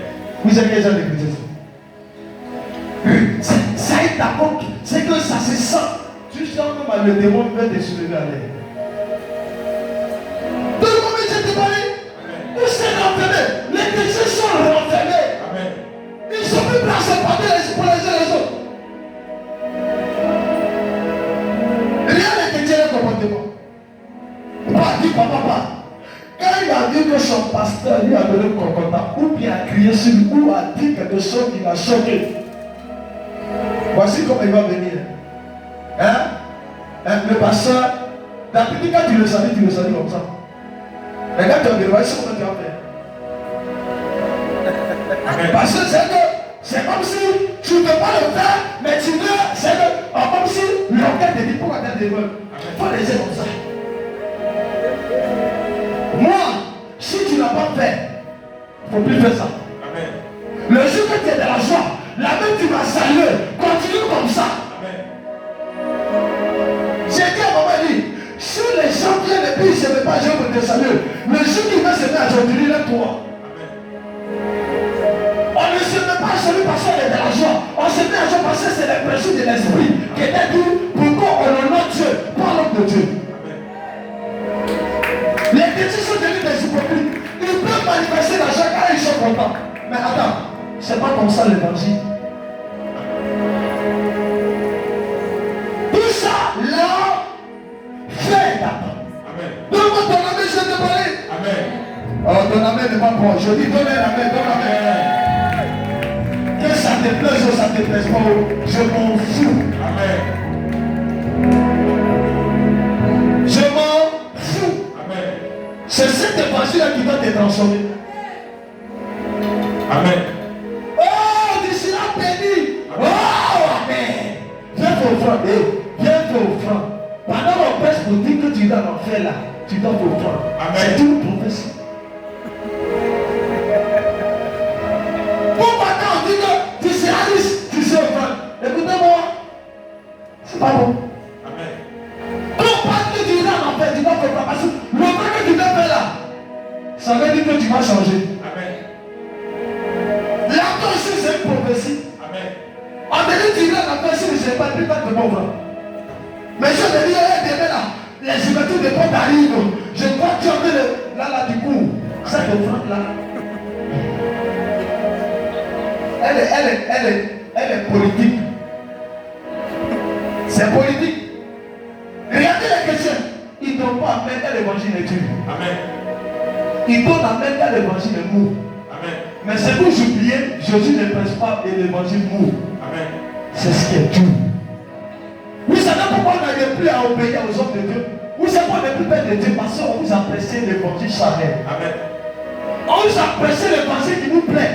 Vous avez déjà écouté ça? Ça est d'abord, c'est que ça se sent. Tu sens comme le démon veut te soulever à l'air. Tout le monde vient te parler. Vous êtes renfermés. Les chrétiens sont renfermés. Amen. Ils ne sont plus prêts à se parler pour les uns les autres. Rien n'est chrétien le comportement. Pas dit papa. Quand il a vu que son pasteur lui a donné le concordant, ou bien a crié sur lui, ou a dit quelque chose qui l'a choqué. Voici comment il va venir. Le pasteur, d'habitude quand tu le salues comme ça. Mais quand tu as besoin, c'est comment tu vas faire. Parce que c'est comme si tu ne peux pas le faire, mais tu veux, c'est comme si l'orgueil te dit pourquoi tu as des vols. Il faut laisser comme ça. Moi, si tu ne l'as pas fait, il ne faut plus faire ça. Amen. Le jour que tu es dans la joie, la même tu vas saluer, continue comme ça. Amen. J'ai dit à maman, dit, si les gens viennent et puis ils ne se mettent pas, je vais te saluer. Le jour qui va se mettre à aujourd'hui, lève-toi. On ne se met pas à celui parce qu'on est dans la joie. On se met à joie parce que c'est l'impression de l'esprit qui était dit, pourquoi on honore Dieu. C'est pas comme ça l'évangile. Tout ça, l'homme fait d'abord. Amen. Donne-moi ton amen, je te parle. Amen. Oh, ton amen n'est pas bon. Je dis donne un amen, donne un amen. Que ça te plaise ou ça te plaise pas, je m'en fous. Amen. Je m'en fous. Amen. C'est cet évangile qui va te transformer. Amen. Oh, tu seras béni. Oh, amen. Viens t'offrir. Viens t'offrir. Pendant mon presse pour dire que tu dois en faire là, tu dois t'offrir. C'est une prophétie. Pourquoi quand on dit que tu seras riche, tu seras offrir? Écoutez-moi. C'est pas bon. Amen. Pourquoi que tu dois en faire, tu dois t'offrir? Parce que le vrai que tu dois faire là, ça veut dire que tu vas changer. Amen. Là aussi c'est une prophétie. Amen. On te dit tu dois en faire si tu ne sais pas, plus tard que bon. Mais je te dis, demain là, les ouvertures de porte arrivent. Je crois que tu as fait là du coup. Cette offrande là, elle est politique. C'est politique. Regardez les chrétiens. Ils ne donnent pas à mettre l'évangile est dur. Amen. Ils donnent à mettre l'évangile est mou. Amen. Mais c'est pour j'oublier, Jésus ne prêche pas et l'évangile mou. Amen. C'est ce qui est dur. Vous savez pourquoi on n'arrive plus à obéir aux hommes de Dieu? Vous savez pourquoi on n'est plus père de Dieu? Parce qu'on vous a pressé l'évangile charnel. Amen. On vous a pressé l'évangile qui vous plaît.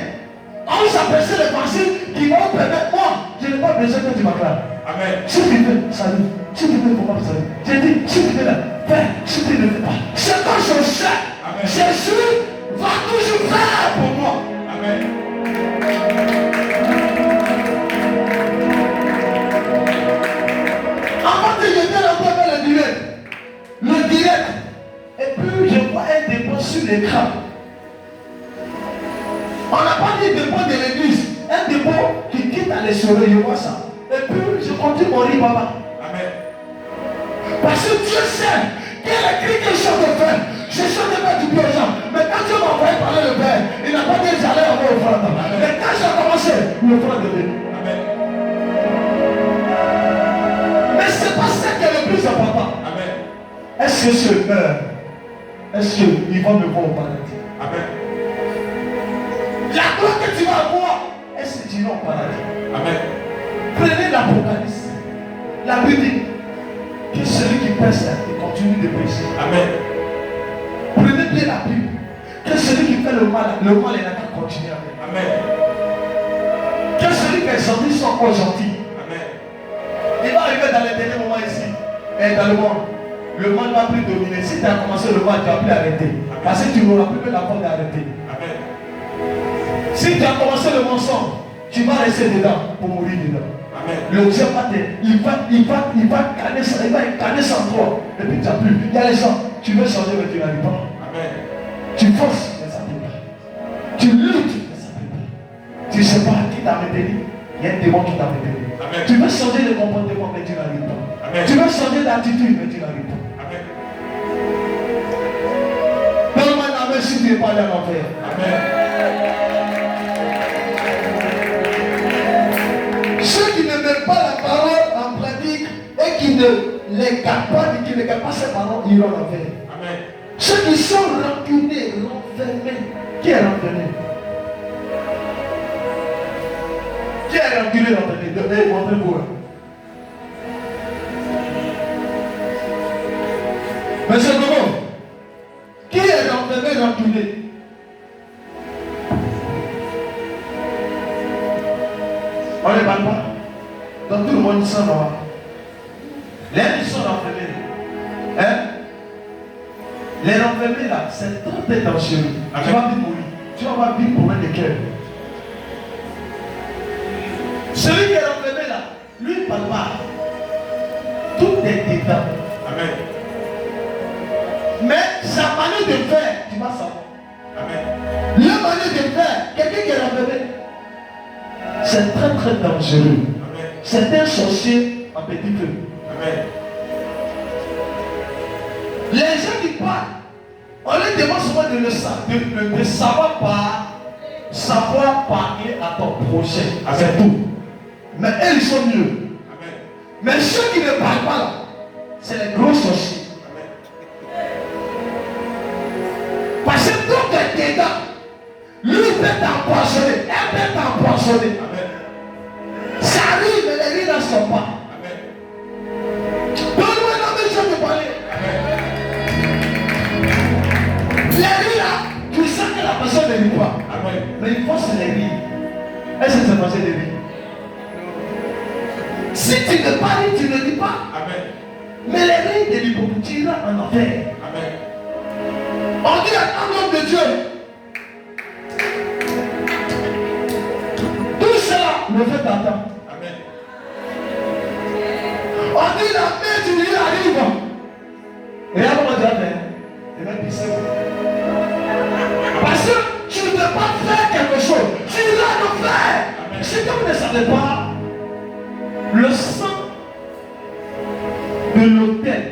On vous a pressé l'évangile qui va vous permettre. Moi, je n'ai pas besoin que tu m'acclames. Amen. Si tu veux, salut. Si tu veux, pourquoi salut? J'ai dit, si tu veux là, fais. Si tu ne veux pas. C'est quand je sais. Amen. Jésus va toujours faire pour moi. Amen. Avant que je vienne encore faire le direct. Le direct. Et puis je vois un dépôt sur l'écran. On n'a pas dit dépôt de l'église. Un dépôt qui quitte à l'essoreil, je vois ça. Et puis je continue mon riz, papa. Amen. Parce que Dieu sait qu'il a écrit quelque chose de faire. Je suis de faire du bien aux gens. Mais quand Dieu m'a envoyé parler le Père, il n'a pas dit que j'allais avoir offrande. Mais quand j'ai commencé, l'offrande de Dieu. Amen. Mais c'est pas ça qui est le plus important. Amen. Est-ce que je meurs? Est-ce qu'il va me voir au paradis? Amen. La gloire que tu vas avoir, est-ce que tu vas au paradis? Amen. Prenez l'Apocalypse. La Bible dit que celui qui pèse, il continue de pécher. Amen. Prenez bien la Bible. Que celui qui fait le mal, il n'a qu'à continuer à faire. Amen. Que celui qui est gentil soit encore gentil. Amen. Il va arriver dans les derniers moments ici. Et dans le monde. Le mal va plus dominer. Si tu as commencé le mal, tu vas plus arrêter. Parce que tu n'auras plus la force d'arrêter. Amen. Si tu as commencé le mensonge, tu vas rester dedans pour mourir dedans. Amen. Le Dieu va te, il va canner ça, il va canner ça en toi. Et puis tu n'as plus. Il y a les gens, tu veux changer mais tu n'arrives pas. Amen. Tu forces, mais ça ne peut pas. Tu luttes, mais ça ne peut pas. Tu ne sais pas qui t'a maintenu. Il y a un démon qui t'a maintenu. Amen. Tu veux changer de comportement, mais tu n'arrives pas. Amen. Tu veux changer d'attitude, mais tu n'arrives pas. Amen. Donne-moi un amen si tu n'es pas allé à l'enfer. Amen. Ceux qui ne mettent pas la parole en pratique et qui ne les gardent pas, qui ne gardent pas ces paroles, ils vont l'enfer. Amen. Ceux qui sont rancunés, renfermés. Qui est renfermé? Qui est rancunier, renfermé? Montrez-vous. Monsieur Gogo, qui est renfermé, rancunier? On ne parle pas. Donc tout le monde s'en va. Les gens sont renfermés. Hein? Les renfermés là, c'est très dangereux. Tu vas vite mourir. Tu vas avoir vite problème de cœur. Celui qui est renfermé là, lui ne parle pas. Tout est dedans. Amen. Mais sa manière de faire, tu vas savoir. Amen. La manière de faire, quelqu'un qui est renfermé, c'est très très dangereux. Amen. C'est un sorcier en petit feu. Amen. Les gens qui parlent, on leur demande souvent de savoir par savoir parler à ton prochain, c'est tout. Mais eux, ils sont mieux. Amen. Mais ceux qui ne parlent pas là, c'est les gros sorciers. Parce que tout est dedans. Lui peut t'empoisonner, elle peut t'empoisonner. Ça arrive, mais les rides ne sont pas. Donne-moi la même chose de parler. Les rides là, tu sens que la personne ne rit pas. Mais il faut se les rire. Est-ce que c'est passé de rire? Si tu ne parles, tu ne ris pas. Mais les rides de l'hypocrisie, tu iras en enfer. On dit à un homme de Dieu. Tout cela le fait attendre. On dit la main du Dieu arrive. Et là, comment tu vas faire? Et même pisser. Parce que tu ne peux pas faire quelque chose. Tu dois le faire. Si vous ne savez pas, le sang de l'autel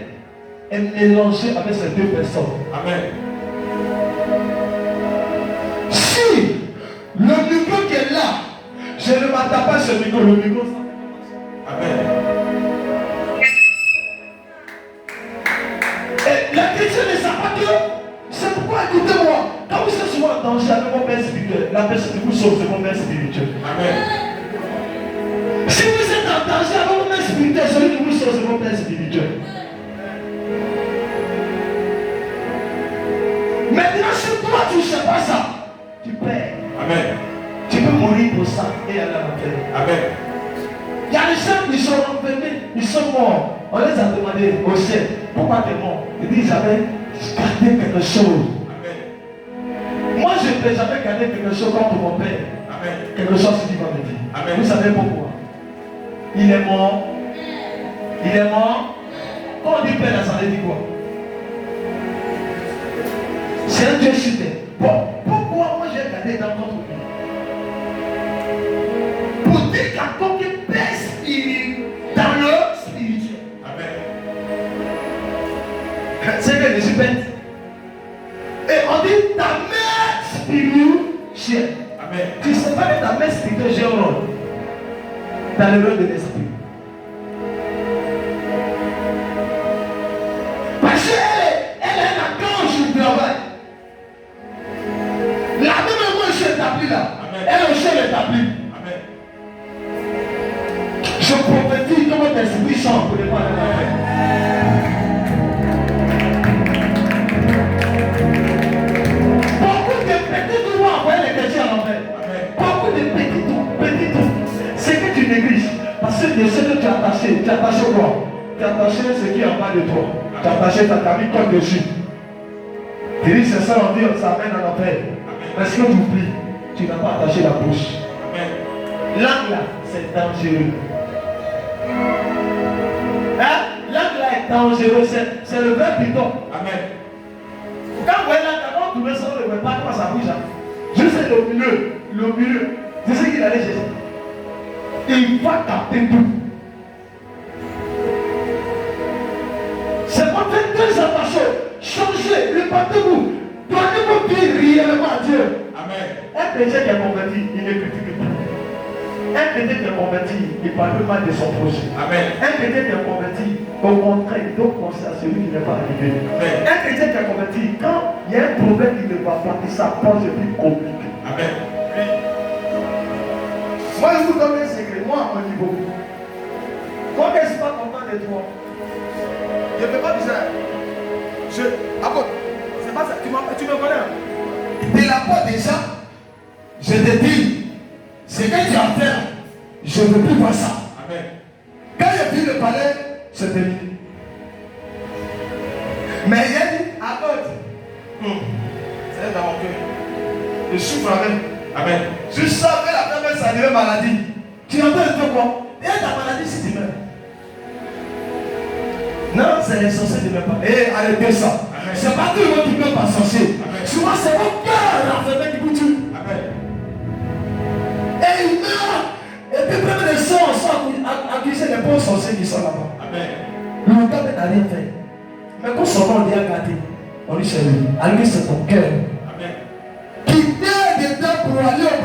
est mélangé avec ces deux personnes. Amen. Si le micro qui est là, je ne m'attends pas ce micro, le micro ça. Amen. Et la chrétienne ne sait pas que c'est pourquoi, écoutez-moi, quand vous êtes souvent en danger avec mon père spirituel, la personne qui vous sauve, c'est mon père spirituel. Amen. Si vous êtes en danger avec mon père spirituel, celui qui vous sauve, c'est mon père spirituel. Maintenant, si toi tu ne sais pas ça, tu perds. Amen. Tu peux mourir pour ça et aller à l'enfer. Amen. Il y a des gens qui sont enfermés, ils sont morts. On les a demandé au ciel, pourquoi tu es mort? Ils disent, j'avais gardé quelque chose. Amen. Moi, je n'ai jamais gardé quelque chose contre mon père. Amen. Quelque chose qui va me dire. Amen. Vous savez pourquoi? Il est mort. Il est mort. Quand on dit père, ça veut dire quoi? C'est un Dieu sur terre. Bon, pourquoi moi j'ai gardé dans votre vie? Pour dire qu'à tant que père spirituel, dans le spirituel. Amen. C'est que je suis bête. Et on dit ta mère spirituelle. Amen. Tu ne sais pas que ta mère spirituelle j'ai un rôle dans le rôle de l'esprit. Parce qu'elle est la cause du travail. La même moi je suis établi là. Amen. Elle aussi est établie. Amen. Je prophétise que votre esprit chante pour les pas de la paix. Beaucoup de petits trous envoient les chrétiens en enfer. Beaucoup de petits trous. C'est que tu négliges. Parce que de ce que tu as attaché quoi? Tu as attaché ce qui est en bas de toi. Tu as attaché ta famille comme dessus. Tu dis c'est ça, on dit ça amène en enfer. Parce que tu oublies, tu n'as pas attaché la bouche. Langue là, c'est dangereux. Hein? Langue là est dangereux, c'est le vrai piton. Amen. Quand vous voyez langue, on trouve ça, on ne voit pas comment ça bouge. Juste le milieu. C'est ce qu'il allait chercher. Il va capter tout. C'est pas faire deux attentions. Changez, répandez-vous. Donnez vos vies réellement à Dieu. Amen. Un chrétien qui est converti, il ne critique pas. Un chrétien qui est converti, il ne parle pas de son projet. Amen. Un chrétien qui est converti, au contraire, il doit penser à celui qui n'est pas arrivé. Amen. Un chrétien qui est converti, quand il y a un problème qui ne va pas, il s'approche de plus compliqué. Amen. Moi, je vous donne un secret. Moi, à mon niveau, quand je ne suis pas content de toi, je ne fais pas bizarre. C'est pas ça. Tu me connais. De la part des gens, je te dis, ce que tu as fait, je ne veux plus voir ça. Amen. Quand j'ai vu le palais, c'est terminé. Mais il a dit, Abod, c'est dans mon cœur. Je souffre avec. Amen. Je savais la première s'arriver maladie. Tu entends un peu quoi? Et ta maladie, si tu meurs. Non, c'est les sorciers qui ne meurent pas. Et arrêtez ça. C'est pas tout le monde qui meurt par sorcier. Souvent, c'est mon cœur l'enfermé qui vous tue. Amen. Et il meurt. Et puis, même les sorts sont accusés des bons sorciers qui sont là-bas. Amen. Le temps n'a rien fait. Mais quand son nom est gâté, on dit c'est lui. Alors que c'est ton cœur. Amen. Qui t'aide dedans pour aller au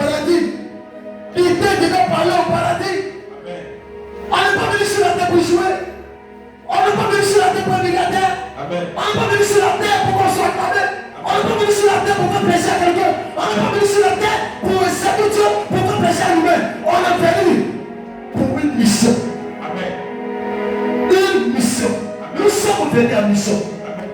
Amen. On n'est pas venu sur la terre pour qu'on soit acclamé. On n'est pas venu sur la terre pour faire plaisir à quelqu'un. On n'est pas venu sur la terre pour servir Dieu, pour faire plaisir à nous-mêmes. On est venu pour une mission. Amen. Une mission. Nous sommes venus à mission.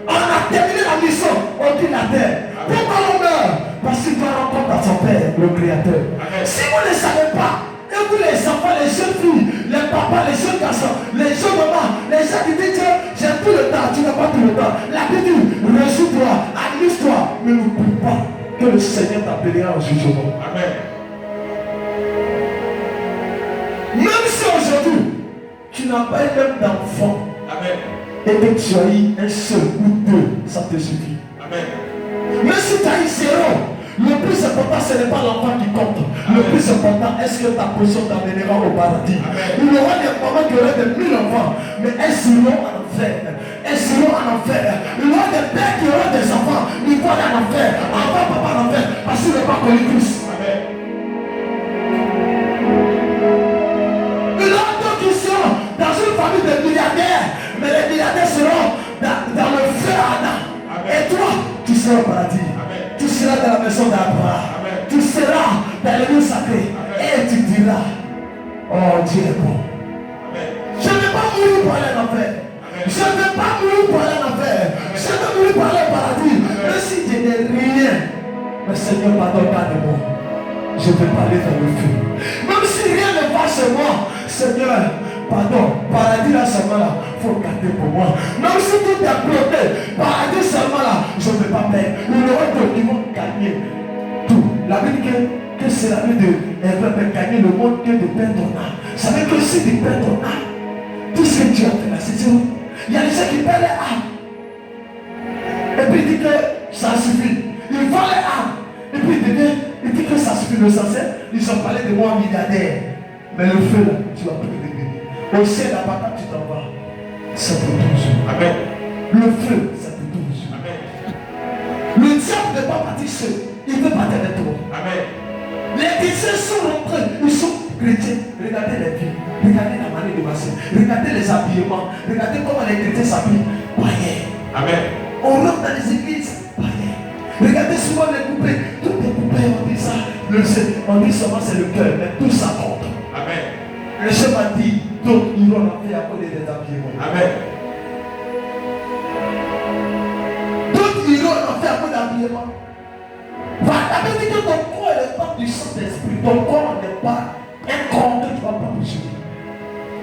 On a terminé la mission. On dit la terre. Pourquoi on meurt? Parce qu'il doit rencontrer son Père, le Créateur. Amen. Si vous ne savez pas, et vous les enfants, les jeunes filles, les papas, les jeunes garçons, les jeunes mamans, les gens qui disent j'ai tout le temps, tu n'as pas tout le temps. La Bible dit, réjouis-toi, amuse-toi, mais n'oublie pas que le Seigneur t'appellera au jugement. Amen. Même si aujourd'hui, tu n'as pas eu même d'enfant, amen, et que tu as eu un seul ou deux, ça te suffit. Amen. Mais si tu as eu zéro, le plus important, ce n'est pas l'enfant qui compte. Amen. Le plus important, est-ce que ta position t'amènera au paradis? Amen. Il y aura des mamans qui auraient des 1000 enfants, mais elles seront en enfer. Elles seront en enfer. Il y aura des pères qui auront des enfants, ils vont en enfer. Enfant, papa en enfer, parce qu'ils n'ont pas connu Christ. Amen. Il y aura d'autres qui seront dans une famille de milliardaires, mais les milliardaires seront dans le feu Adam. Et toi, tu seras au paradis. Tu seras dans la maison d'Abraham. Tu seras dans le lieu sacré. Et tu diras, oh Dieu est bon. Amen. Je ne vais pas mourir pour aller en enfer. Je ne vais pas mourir pour aller en enfer. Je vais mourir pour aller au paradis. Même si je n'ai rien, mais Seigneur, pardonne-moi de moi. Je ne vais pas aller dans le feu. Même si rien ne va chez moi, Seigneur, pardon, paradis là seulement là, il faut garder pour moi. Même si tout est bloqué, paradis seulement là, je ne vais pas perdre. Il y aura d'autres qui vont gagner tout. La Bible dit que c'est la vie de gagner le monde que de perdre ton âme. Ça veut dire que si tu perds ton âme, tout ce que tu as fait là, c'est zéro. Il y a des gens qui perdent les âmes. Et puis il dit que ça suffit. Ils vendent les âmes. Et puis il dit que ça suffit. Le sincère, ils ont parlé de moi milliardaire. Mais le feu là, tu vas plus le au ciel, la patate, tu t'en vas. Ça te touche. Amen. Le feu, ça te touche. Amen. Le diable n'est pas parti seul. Il veut partir avec toi. Amen. Les chrétiens sont rentrés. Ils sont chrétiens. Regardez les vies. Regardez la manière de marcher. Regardez les habillements. Regardez comment les chrétiens s'habillent. Païens. Amen. On rentre dans les églises. Païens. Regardez souvent les poupées. Toutes les poupées, on dit ça. On dit seulement c'est le cœur. Mais tout ça compte. Amen. Le chef a dit, d'autres iront en enfer à cause des habillements. Amen. D'autres iront en enfer à cause des habillements. La Bible dit que ton corps est le temple du Saint-Esprit. Ton corps n'est pas un corps que tu vas pas bouger.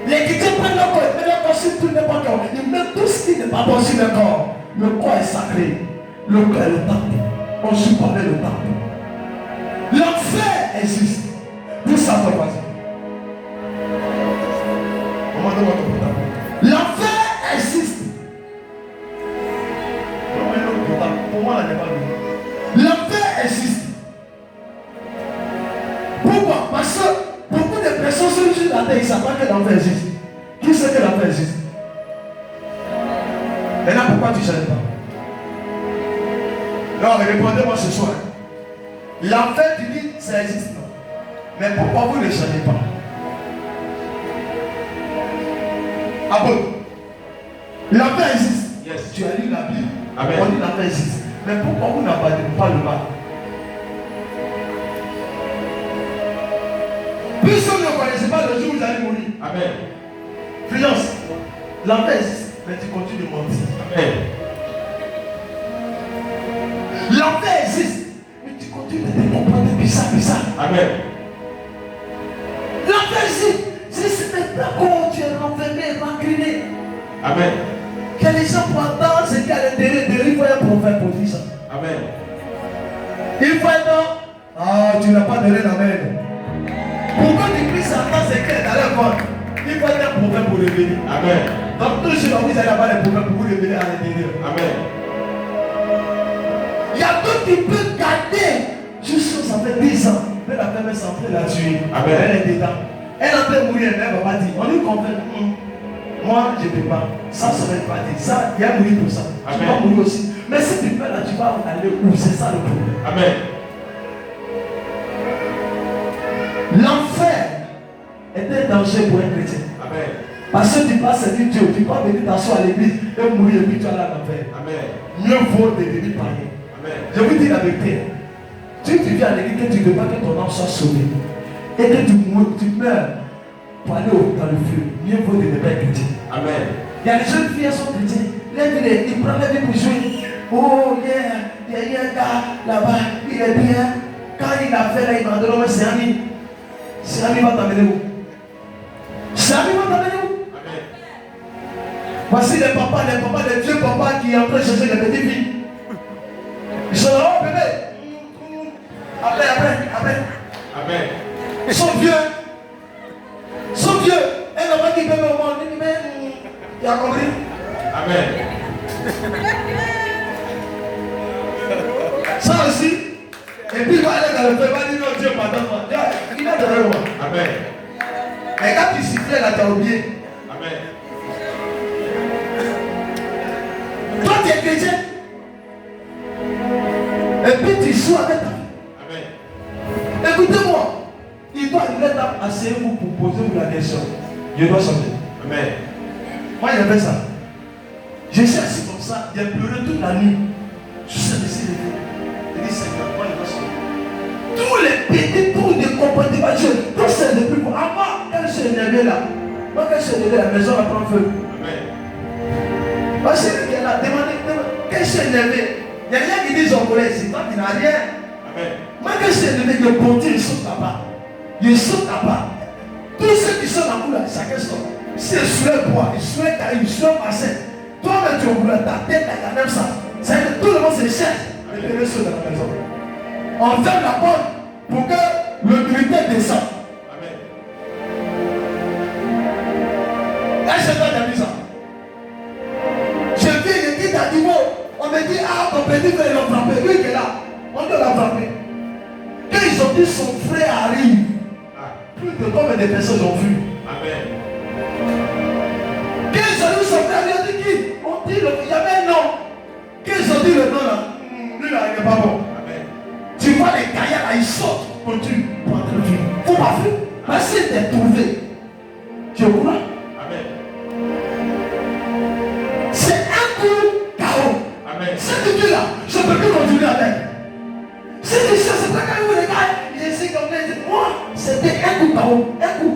Les chrétiens prennent leur corps, ils mettent leur corps sur tout n'importe quoi. Ils mettent tout ce qui n'est pas bon sur le corps. Le corps est sacré. Le corps est le temple. On supporte le temple. L'enfer existe. Tout ça va passer. L'enfer existe. Pour moi, là, n'est pas venu. L'enfer existe. Pourquoi? Parce que beaucoup de personnes sur la terre, ils ne savent pas que l'enfer existe. Qui sait que l'enfer existe? Maintenant, pourquoi tu ne sais pas? Non, répondez-moi ce soir. L'enfer, tu dis, ça existe. Non. Mais pourquoi vous ne le savez pas? Ah bon? L'enfer existe. Yes. Tu as lu la Bible. Amen. On dit l'enfer existe. Mais pourquoi vous n'abandonnez pas le mal? Puisque vous ne connaissez pas le jour où vous allez mourir. Amen. Finance. L'enfer existe. Mais tu continues de mentir. Amen. L'enfer existe. Mais tu continues de te comporter bizarre. Amen. L'enfer existe. C'est maintenant quand tu es renfermé, rancunier. Amen. Que les gens pendant ce qu'il y a à l'intérieur de lui, il faut un prophète pour dire ça. Amen. Il faut un homme. Ah, tu n'as pas donné l'amen. Pourquoi tu cries Satan, c'est clair dans le monde. Il faut un prophète pour révéler. Amen. Donc toujours vous allez avoir des prophètes pour vous révéler à l'intérieur. Amen. Il y a d'autres qui peuvent garder. Juste ça fait 10 ans. Mais la femme est centrée là-dessus. Amen. Elle est dedans. Elle a fait mourir, elle ne va pas dire. On lui confesse. Moi, je ne peux pas. Ça serait pas dit. Ça, il y a mourir pour ça. Amen. Tu vas mourir aussi. Mais si tu fais là, tu vas aller où? C'est ça le problème. Amen. L'enfer est un danger pour un chrétien. Amen. Parce que tu vas servir Dieu, tu vas venir t'asseoir à l'église et mourir et puis tu vas aller en enfer. Mieux vaut devenir païen. Je vous dis la vérité. Si tu viens à l'église et tu ne veux pas que ton âme soit sauvée et que tu meurs pour aller dans le feu, mieux vaut de ne pas être chrétien. Amen. Il y a des jeunes filles qui sont chrétiennes. Ils prennent la vie pour jouer. Oh, il y a un gars là-bas, il est bien. Quand il a fait là, il m'a donné c'est ami. C'est ami va t'amener où? C'est ami va t'amener où? Amen. Voici les papas, les vieux papas qui sont en train de chercher les petites filles. Ils sont là, oh bébé. Après. Amen. Ils sont vieux. Et le mec qui peut me demander, il a compris? Amen. Ça aussi. Et puis il va aller dans le feu, il va dire non, Dieu pardonne-moi. Il a donné moi. Amen. Mais quand tu sifflais là, tu as oublié. Amen. Toi tu es chrétien. Et puis tu joues avec ta vie. Amen. Écoutez-moi. Il doit être assez pour poser la question. Je dois changer. Amen. Moi j'ai fait ça. Je suis assis comme ça, j'ai pleuré toute la nuit. Je suis laissé lever. Je dis Seigneur, moi je dois changer. Tous les petits tours de comportement, tout c'est depuis pour. Avant, quand je suis énervé là, moi quand je suis énervé, la maison va prendre feu. Amen. Parce que qui est là, demandez, quand je suis énervé, il y a rien qui dit en colère, c'est toi qui n'as rien. Amen. Moi quand je suis énervé, je ponte, je saute là-bas. Je saute là-bas. Tous ceux qui sont dans le coup là, chacun sort. Si je suis un bois, je suis un caillou, je suis un bassin. Toi-même tu as ta tête, il y a même ça. Ça veut dire que tout le monde se cherche avec les ressources dans la maison. On ferme la porte pour que l'autorité descende. Amen. Est-ce que tu as dit ça? Je viens, je dis à Divo, on me dit, ah, ton petit frère, il l'a frappé. Lui qui est là, on doit l'a frapper. Quand ils ont dit son frère arrive, plus de combien de personnes ont vu? Amen. Quand ils ont dit son frère, ils ont dit qui? On dit, il y avait un nom. Quand ils ont dit le nom là, lui là, il n'est pas bon. Amen. Tu vois les caillards là, ils sautent pour tu pour entrer le film. Faut pas faire. Parce que t'es trouvé. Tu es au courant? Amen. C'est un coup KO. Amen. Cette vie là, je ne peux plus continuer avec. Cette histoire, c'est pas quand vous les gars, ils essaient comme ça, moi, c'était un coup KO. Un coup.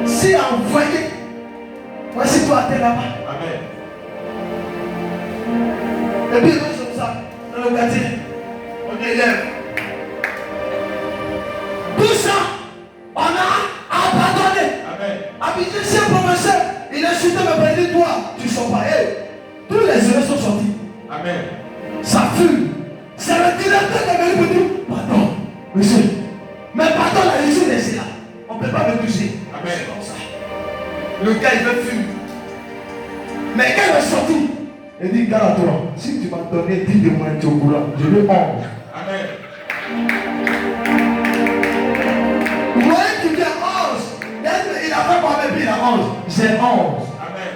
C'est envoyé. Voici toi à terre là-bas. Amen. Et puis, comme ça, dans le quartier, on élève. Tout ça, on a abandonné. Amen. Habité chez un professeur, il a chuté, me dit toi, tu ne sors pas. Tous les élèves sont sortis. Amen. Ça fume. C'est le directeur qui est venu pour dire, pardon, monsieur. Mais pardon, la réussite est là. On ne peut pas me toucher. Amen. C'est comme ça. Le gars, il veut fumer. Mais quand il est sorti, il dit, garde-toi, si tu m'as donné 10 de moins, tu es au courant, je veux 11. Amen. Vous voyez qu'il y a 11. Il a fait quoi avec lui, il a 11. J'ai 11. Amen.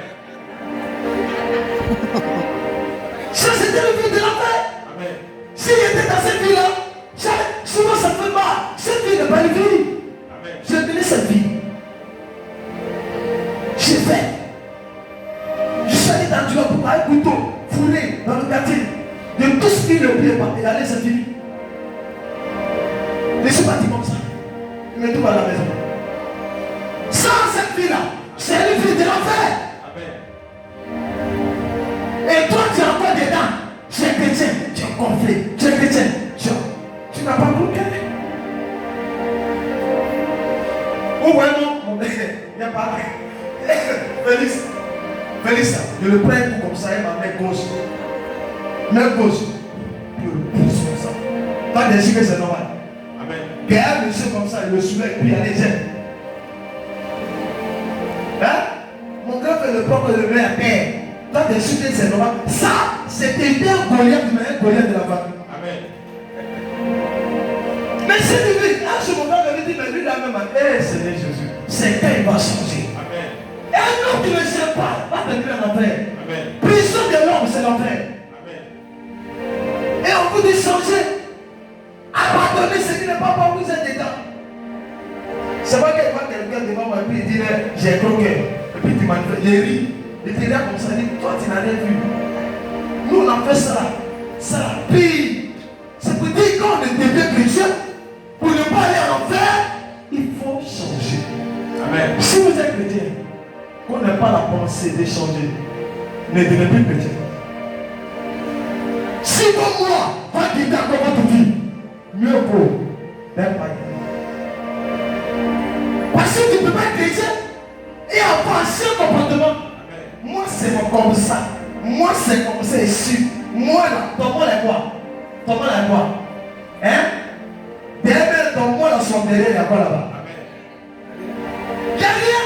Ça, c'était le but de la paix. Amen. S'il était dans cette vie-là, souvent ça fait mal. Cette vie n'est pas une vie. Amen. J'ai donné cette vie. J'ai fait. Je suis allé dans Dieu pour un couteau, fouler dans le quartier. De tout ce qui ne plaît pas. Et aller, c'est fini. Je suis parti comme ça. Je me trouve à la maison. Sans cette vie-là, c'est une vie de l'enfer. Et toi, tu es encore dedans. Tu es chrétien, tu es gonflé. Tu es chrétien, tu n'as pas bloqué. Où vraiment, mon bébé, viens par là. Félix, je le prends comme ça et ma main gauche. Main gauche. Je le pousse comme ça. Toi, tu dis que c'est normal. Amen. Regarde le monsieur comme ça, il le soulève, puis il y a les ailes. Hein? Mon grand fait le propre de le à terre. Toi, tu dis que c'est normal. Ça, c'était bien Goliath, mais un Goliath de la famille. Amen. Mais c'est lui, à ce moment, il dit, mais lui, là même, Seigneur Jésus, c'est quand il va changer. Amen. Et un homme qui ne sait pas, va devenir l'enfer. Prison de l'homme, c'est l'enfer. Et on vous dit changer. Abandonner ce qui n'est pas pour vous êtes dedans. C'est pas qu'il voit quelqu'un devant moi et puis il dit, j'ai il rit. Il te regarde comme ça, il dit, toi tu n'as rien vu. Nous on a fait ça. C'est la pire. C'est pour dire quand on est devenu chrétien, pour ne pas aller en enfer, il faut changer. Amen. Si vous êtes chrétien, qu'on n'ait pas la pensée de changer, ne devenez plus chrétien. Si comme moi, va quitter encore votre vie, mieux vaut n'être pas chrétien. Parce que tu ne peux pas être chrétien et avoir un seul comportement. Moi c'est comme ça. Moi c'est comme ça ici. Moi là, ton monde est quoi? Ton monde est quoi? Hein? Derrière ton monde dans son derrière, il y a quoi là-bas? Il n'y a rien.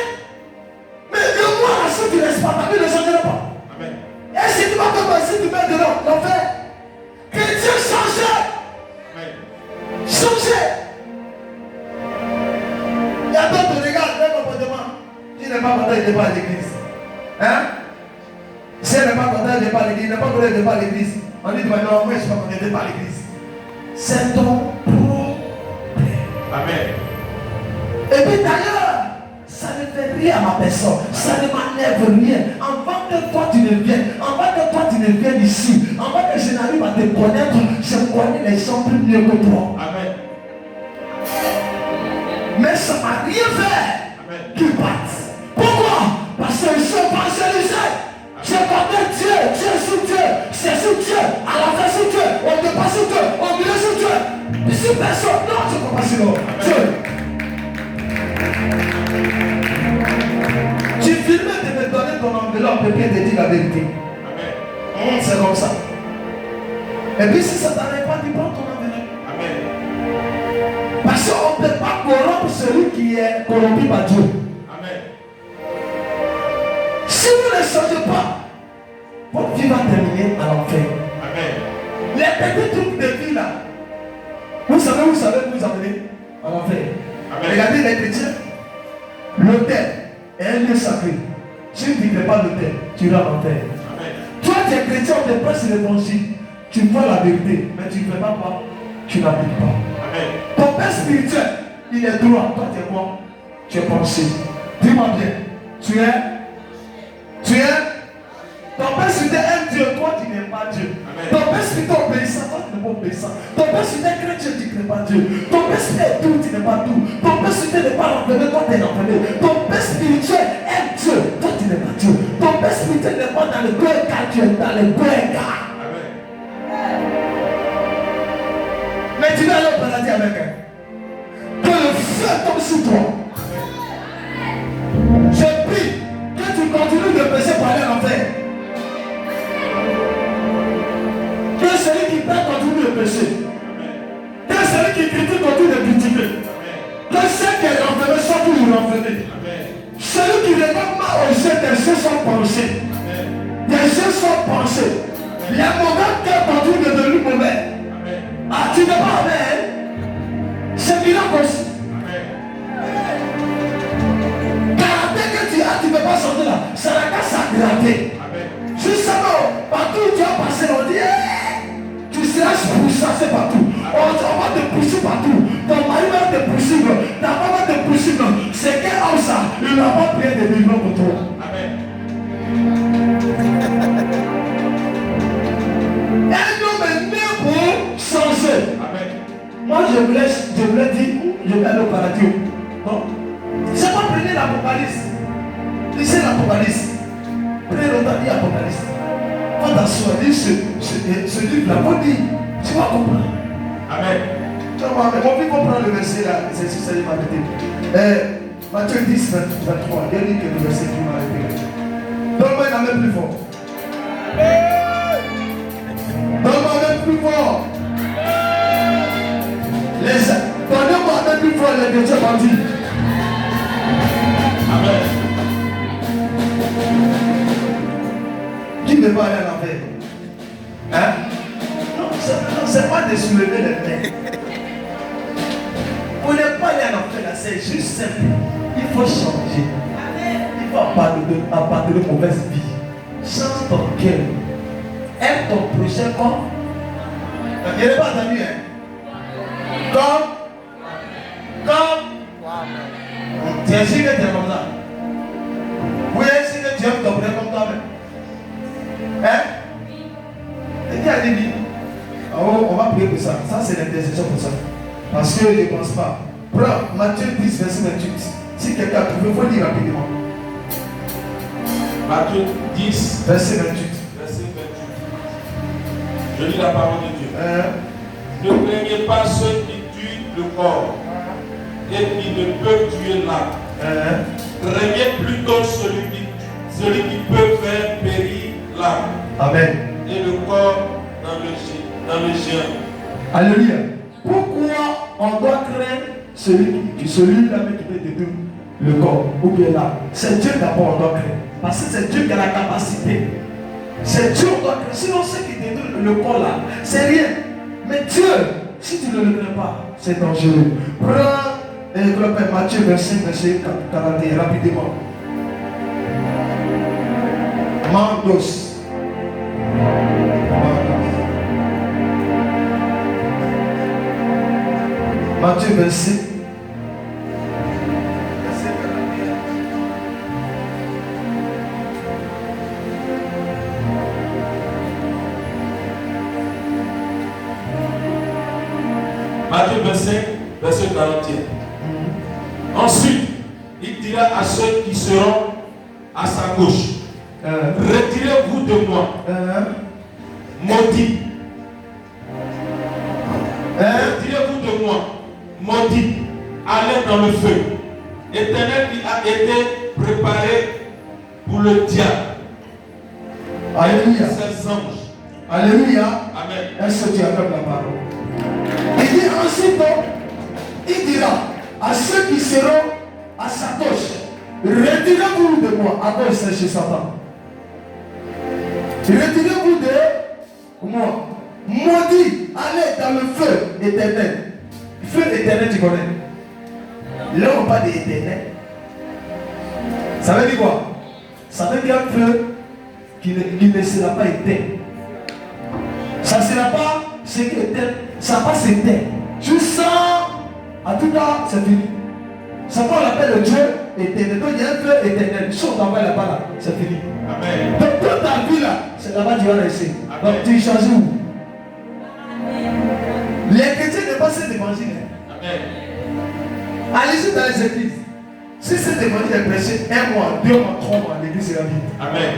Mais le moi là, si tu ne laisses pas, ta vie ne changera pas. Amen. Et si tu vas te passer, tu mets dedans, l'enfer. Que Dieu change. Changer. Il y a d'autres, regarde, leur comportement. Il n'est pas content, il n'est pas à l'église. Hein? Si elle n'est pas content, il n'est pas à l'église. Il n'est pas content, il n'est pas à l'église. On dit, non, moi je ne suis pas content, il n'est pas à l'église. C'est ton problème. Amen. Et puis d'ailleurs, ça ne fait rien à ma personne. Ça ne m'enlève rien. Avant que toi tu ne viennes, avant que toi tu ne viennes ici, avant que je n'arrive à te connaître, je connais les gens plus mieux que toi. Amen. Mais ça ne m'a rien fait qu'ils partent. Pourquoi? Parce qu'ils sont évangélisés. Je connais Dieu, Dieu sur Dieu, c'est sur Dieu, à la fin sur Dieu, on ne pas sur Dieu, on milieu sur Dieu. Ici personne, non, je ne crois pas sur Dieu. Tu filmais de me donner ton enveloppe et bien de dire la vérité. Amen. C'est comme ça. Et puis si ça t'arrive pas, tu prends ton enveloppe. Amen. Parce qu'on ne peut pas corrompre celui qui est corrompu par Dieu. Amen. Si vous ne changez pas, votre vie va terminer à l'enfer. Amen. Les petits trucs de vie là, vous savez où vous amenez à l'enfer. Regardez les chrétiens. L'autel est un lieu sacré. Si tu ne fais pas l'autel, tu iras à l'enfer. Toi, tu es chrétien, on te presse l'évangile. Tu vois la vérité, mais tu ne fais pas quoi? Tu n'appliques pas. Amen. Ton père spirituel, il est droit. Toi, tu es quoi? Tu es pensé. Dis-moi bien. Tu es ton père spirituel aime Dieu, toi tu n'aimes pas Dieu. Amen. Ton père spirituel obéissant, toi tu n'es pas obéissant. Ton père spirituel chrétien, tu ne crées pas Dieu. Ton père spirituel est doux, tu n'es pas doux. Ton père spirituel n'est pas renfermé, toi tu es renfermé. Ton père spirituel aime Dieu, toi tu n'es pas Dieu. Ton père spirituel n'est pas dans le bon car tu es dans le bon car. Mais tu vas aller au paradis avec elle. Que le feu tombe sur toi. Je prie que tu continues de pécher pour aller en enfer. Que celui qui perd continue de pécher. Que celui qui critique continue de critiquer. Que celui qui est renfermé soit toujours renfermé. Celui qui regarde mal aux yeux, des yeux sont pensés. Des yeux sont pensés. Les mauvais cœurs continuent de devenir mauvais. Ah, tu n'es pas amen. C'est miracle aussi. Karaté que tu as, tu ne peux pas sortir là. Ça n'a qu'à s'aggraver. Justement, partout où tu as passé, on dit tu seras pourchassé partout. On va te poursuivre partout. Ton mari va te poursuivre. Ta femme va te poursuivre. C'est quel homme ça? Il n'a pas prié de vivre pour toi. Amen. Un homme est né pour changer. Amen. Moi je voulais dire, je vais aller au paradis. Non. C'est pas prendre l'Apocalypse. Lisez l'Apocalypse. Prenez le temps de lire l'Apocalypse. Quand tu as choisi ce livre-là, faut dire, tu vas comprendre. Amen. Tu vas voir, mon fils comprend le verset là, c'est sur ça qu'il m'a dit. Matthieu 10, 23, il y a dit que le verset qui m'a répété. Donne-moi la main plus fort. Donne-moi la main plus fort. Donnez-moi la main plus fort, les chrétiens bandits. Amen. Qui ne veut pas aller à l'enfer? Hein? Non, c'est pas de soulever les mains. Pour ne pas aller à l'enfer, là, c'est juste simple. Il faut changer. Il faut abandonner de mauvaise vie. Change ton cœur. Aime ton prochain comme. Il n'est pas entendu, hein? Comme. Tu es sûr que tu es comme ça? Oui, est-ce que exceptions pour ça. Parce que je ne pense pas. Prends Matthieu 10, verset 28. Si quelqu'un pouvait, il faut lire rapidement. Matthieu 10, verset 28. Verset 28. Je lis la parole de Dieu. Ne craignez pas ceux qui tuent le corps et qui ne peuvent tuer l'âme. Craignez plutôt celui qui peut faire périr l'âme. Amen. Et le corps dans le géant. Alléluia. Pourquoi on doit craindre celui-là qui peut détruire le corps ou bien l'âme? C'est Dieu d'abord on doit craindre. Parce que c'est Dieu qui a la capacité. C'est Dieu on doit craindre. Sinon ce qui détruit le corps là, c'est rien. Mais Dieu, si tu ne le crains pas, c'est dangereux. Prends Matthieu 25, verset 41, rapidement. Mandos. Matthieu 26. Matthieu 25, verset 41. Ensuite, il dira à ceux qui seront à sa gauche, retirez-vous de moi, maudit. Retirez-vous de moi, maudit. Allez dans le feu éternel qui a été préparé pour le diable. Alléluia. Ses anges. Alléluia. Amen. Est-ce que tu acclame la parole? Il dit ensuite, il dira à ceux qui seront à sa gauche, retirez-vous de moi. À gauche, c'est chez Satan. Retirez-vous de moi. Maudit, allez dans le feu éternel. Feu éternel, tu connais? Là, on parle d'éternel. Ça veut dire quoi? Ça veut dire un feu qui ne sera pas éteint. Ça ne sera pas ce qui est éteint. Ça va pas s'éteindre. Tu sens, en tout cas, c'est fini. Ça qu'on appelle le Dieu éternel. Donc il y a un feu éternel. Si on t'envoie là-bas, là, c'est fini. Amen. Donc toute ta vie là, c'est là-bas que tu vas rester. Donc tu changes où? Les chrétiens ne pas cet évangile. Amen. Allez-y dans les églises. Si cet évangile est prêché 1 mois, 2 mois, 3 mois, l'église sera vide. Amen.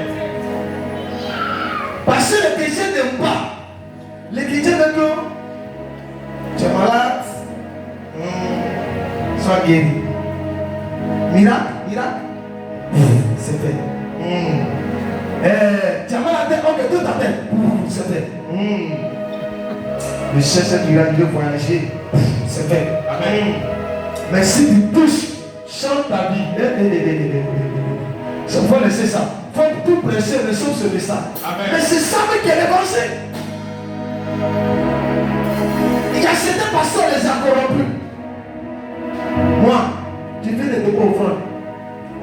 Parce que les chrétiens n'aiment pas. Les chrétiens veulent que tu es malade, sois guéri. Miracle, c'est fait. Tu as mal à la tête, ok, tout à tête, c'est fait. Le chercheur qui va voyager, c'est fait. Amen. Mais si tu touches, change ta vie. Il faut laisser ça. Il faut tout prêcher, reçoit ce message. Mais c'est ça qui est l'évangile. Il y a certains pasteurs les a corrompus. Moi, tu fais des dépôts offrandes.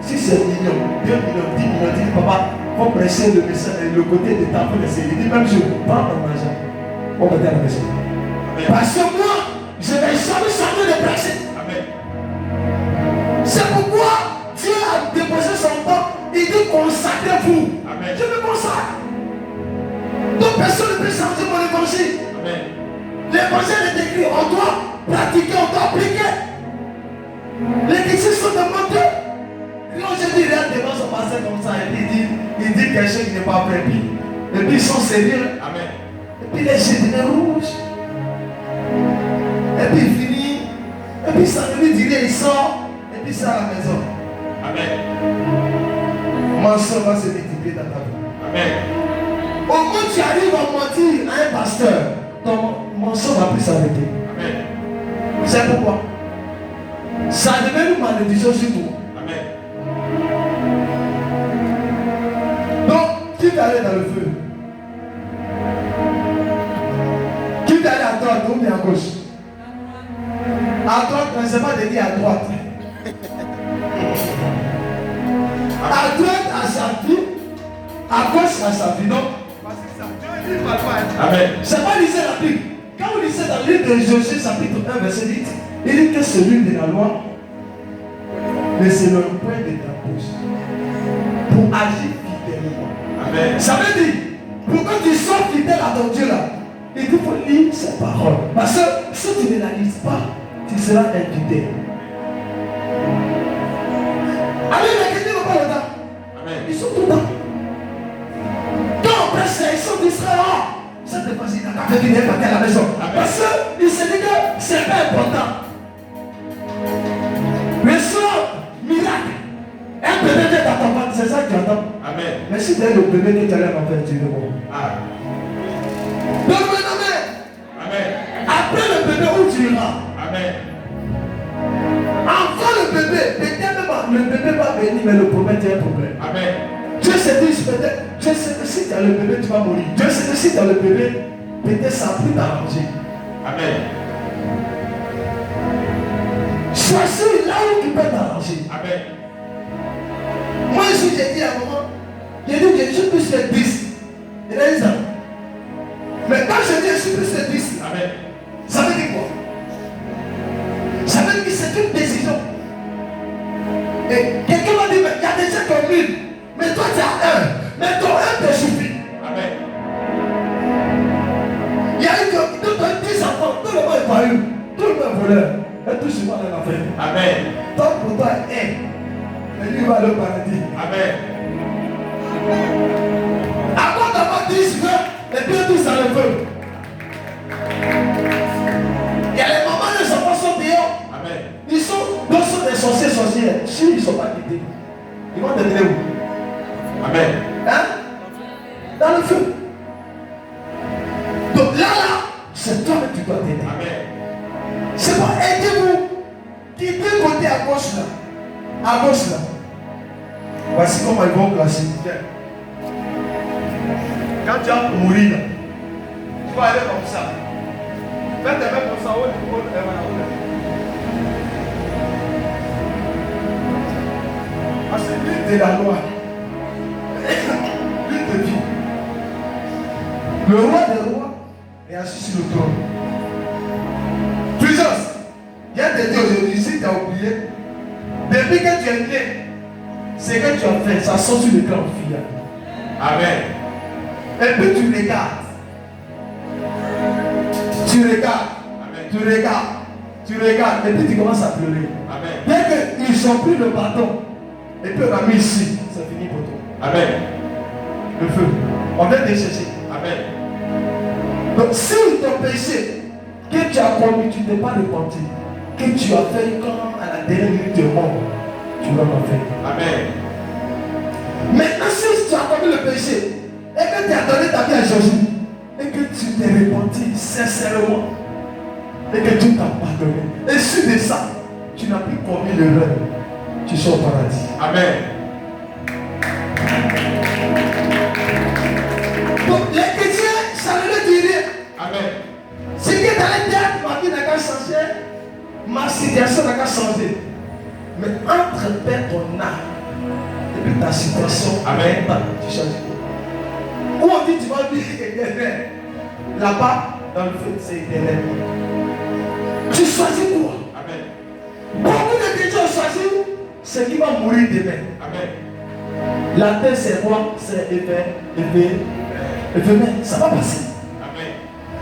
Si c'est 1 million, 2 millions, 10 millions, dis papa, il faut prêcher le message et le côté de ta pour laisser. Il dit même je prends mon argent. On va dire la maison. Parce que moi, je n'ai jamais changé de prêcher. C'est pourquoi Dieu a déposé son temps. Il dit consacrez-vous. Je me consacre. Donc personne ne peut changer mon évangile. L'évangile est écrit, on doit pratiquer, on doit appliquer. Les chrétiens sont demandés. Quand je dis rien devant son pasteur comme ça, il dit quelque chose qui n'est pas vrai. Et puis ils sont sérieux. Amen. Et puis les jeux rouges. Et puis il finit. Et puis ça lui dit il sort. Et puis ça à la maison. Amen. Mensonge va se multiplier dans ta vie. Amen. Au moment où tu arrives à mentir à un pasteur, ton mensonge va plus s'arrêter. Amen. C'est pourquoi ça devient une malédiction sur toi. Amen. Donc, qui t'allait dans le feu? Qui t'allait à droite ou bien à gauche? À droite, mais c'est pas de dire à droite. À droite à sa vie, à gauche à sa vie. Donc, Amen. c'est pas lisez la Bible. Quand vous lisez dans le livre de Josué, chapitre 1, verset 8, il dit que celui de la loi ne s'éloigne point de ta bouche pour agir fidèlement. Amen. Ça veut dire, pour que tu sois fidèle à ton Dieu là, Il faut lire ses paroles. Parce que si tu ne la lises pas, tu seras invité. Allez, les chrétiens n'ont pas le temps. Ils sont tout le temps. Quand on presse, ils sont distraits. Ça te passe, il n'a pas fait qu'il n'est pas à la maison. Parce qu'il se dit que c'est pas important. Le soir, miracle. Un bébé qui est dans ton ventre, c'est ça que tu entends. Amen. Mais si tu es le bébé que tu allais en faire, tu veux bon. Donc, amen. Après le bébé, où tu iras? Amen. Avant le bébé, peut-être même le bébé va venir, mais le problème, c'est un problème. Amen. Dieu sait dit peut-être, Dieu sait que si tu as le bébé, tu vas mourir. Dieu sait que si tu as le bébé, peut-être ça a plus t'arranger. Amen. Choisis là où tu peux t'arranger. Amen. Moi, j'ai dit à un moment, j'ai dit que je suis plus que 10. Il a dit ça. Mais quand je dis je suis plus que 10, amen. Ça veut dire quoi? Ça veut dire que c'est une décision. Et quelqu'un m'a dit, mais il y a des gens qui ont 1000. Mais toi tu as 1. Mais ton 1 te suffit. Amen. Il y a eu que tout un 10 enfants, tout le monde est voyou, tout le monde est voleur. Et tout souvent dans l'enfer. Amen. Donc pour toi, mais lui va aller au paradis. Amen. Avant d'avoir 10 vœux, et puis tous dans le feu. Il y a les mamans des enfants sont dehors. Amen. Ils sont des sorciers sorcières. Si ils ne sont pas quittés, ils vont devenir où? Amen. Hein? Dans le feu. Donc là, c'est toi que tu dois t'aider. Amen. C'est pour aider-vous. Quittez côté à gauche là. À gauche là. Voici comment ils vont classer. Quand tu vas mourir là, tu vas aller comme ça. Fais tes mains comme ça. Parce que l'une de la loi, l'une de vie. Le roi des rois est assis sur le trône. Plusieurs. Il y a des dieux aujourd'hui, si tu as oublié, depuis que tu es né, ce que tu as fait, ça sort sur le clan fille. Amen. Et puis tu regardes. Tu regardes. Amen. Tu regardes. Tu regardes. Et puis tu commences à pleurer. Amen. Dès qu'ils ont pris le bâton, et puis on a mis ici, c'est fini pour toi. Amen. Le feu. On vient de chercher. Amen. Donc si ton péché que tu as commis, tu ne t'es pas repenti, que tu as fait quand à la dernière minute de mort, tu vas en faire. Amen. Maintenant, si tu as commis le péché et que tu as donné ta vie à Jésus et que tu t'es repenti sincèrement et que Dieu t'a pardonné, et sur de ça, tu n'as plus commis l'erreur, tu sors au paradis. Amen. Donc les chrétiens, ça ne veut dire rien. Amen. Ce qui est dans les théâtres, ma vie n'a qu'à changer, ma situation n'a qu'à changer. Mais entre perdre ton âme et puis ta situation, amen, tu changes. Où on dit tu vas vivre éternel, là-bas, dans le feu, c'est éternel. Tu choisis quoi? Amen. Beaucoup de chrétiens ont choisi ce qui va mourir demain. Amen. La terre, c'est quoi? C'est éphémère. Ça va passer. Amen.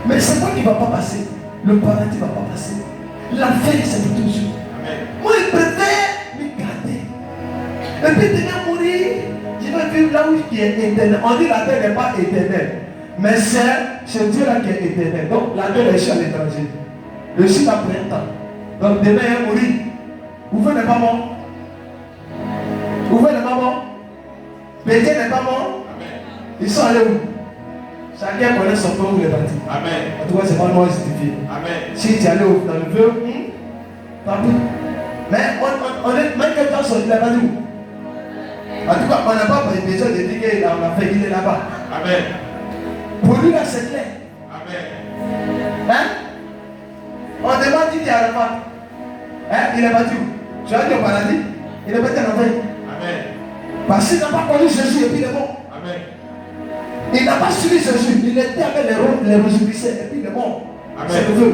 Mais c'est quoi qui ne va pas passer? Le paradis ne va pas passer. L'enfer, c'est pour toujours. Amen. Moi, je préfère me garder. Et puis, demain mourir, je vais vivre là où il est éternel. On dit la terre n'est pas éternelle. Mais c'est Dieu là qui est éternel. Donc, la terre est chez l'étranger. Le chien a pris un temps. Donc, demain, il va mourir. Vous n'est pas mort. Vous n'est pas mort. Pédier n'est pas mort. Amen. Ils sont allés où? Chacun connaît son peuple où il est parti. Amen. En tout cas, c'est pas moi justifié. Amen. Si tu es allé dans le feu, tant pis. Mais on est même quelqu'un sorti, il est parti où? En tout cas, on n'a pas besoin de dire qu'on a fait, il est là-bas. Amen. Pour lui, là, c'est clair. Amen. Hein? On demande qui est à la fin. Hein? Il est parti où? Tu as dit au paradis? Il est parti en enfer. Amen. Parce qu'il n'a pas connu Jésus et puis il est mort. Amen. Il n'a pas suivi Jésus. Il était avec les résurrections et puis il est mort. Amen. C'est le feu.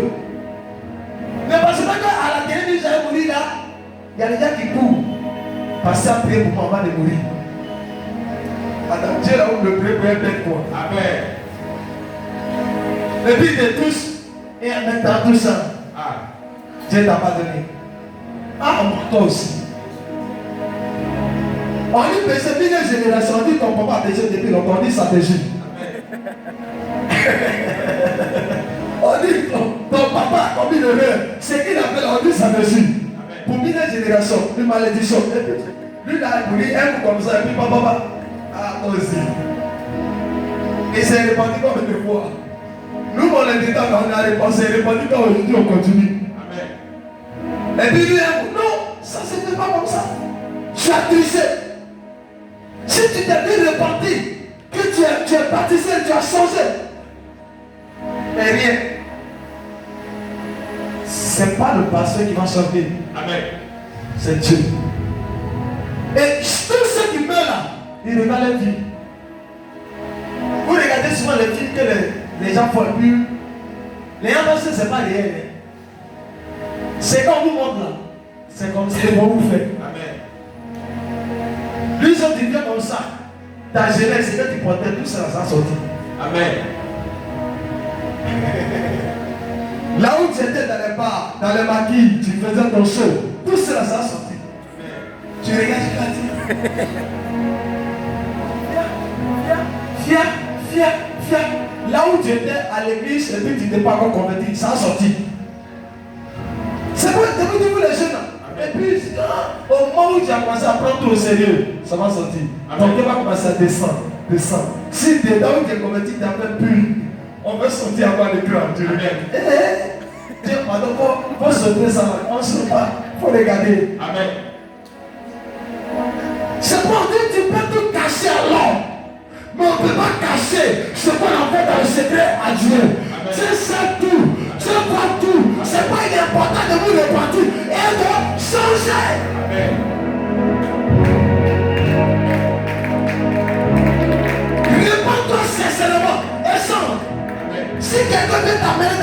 Mais parce que à la dernière minute, j'avais mouru là, il y a des gens qui courent. Parce à prier pour maman de mourir. Attends, Dieu là où le prier pour un bête quoi. Amen. Et puis de tous, et en même temps tout ça, Dieu t'a pas donné. Ah, toi aussi. On dit que c'est une génération, on dit ton papa a péché depuis longtemps, on dit ça péché. On dit ton papa a commis l'erreur, c'est qu'il appelle, on dit ça péché. Pour une génération, une malédiction. Lui là, il dit un coup comme ça, et puis papa, ah, toi aussi. Et c'est répandu comme une fois. Nous, on est dedans, on a répandu, c'est répandu quand aujourd'hui on continue. Amen. Et puis lui, non, ça ne se fait pas comme ça. Tu as triché. Si tu t'es bien répandu, que tu es baptisé, tu as changé. Mais rien. Ce n'est pas le pasteur qui va changer. Amen. C'est Dieu. Et tous ceux qui meurent là, ils regardent les films. Vous regardez souvent les films que les gens font plus. Les gens pensent que ce n'est pas réel. C'est quand on vous montre là. C'est comme ça qu'on vous fait. Amen. Lui, ils ont dit bien comme ça. Ta jeunesse, c'est que tu portais tout ça, ça sorti. Amen. Là où tu étais dans les bars, dans les maquilles, tu faisais ton show, tout cela, ça sorti. Tu regardes, tu vas dire. Viens. Là où tu étais à l'église, et puis tu n'étais pas encore converti, ça a sorti. C'est quoi, vous les jeunes. Et puis, au moment où tu as commencé à prendre tout au sérieux, ça va sortir. Donc, tu vas commencer à descendre. Si tu es là où tu es converti, tu n'as même plus. On veut sortir avant l'écran. Tu regardes. Dieu, pardon, il faut sauter ça. On ne saute pas. Il faut regarder. Amen. C'est pour dire que tu peux tout cacher à l'homme. Mais on ne peut pas cacher ce qu'on a fait dans le secret à Dieu. Tu sais tout. Tu vois tout. Ce n'est pas important de vous repentir et de changer. Amen. Réponds-toi sincèrement et change. Si quelqu'un veut t'amener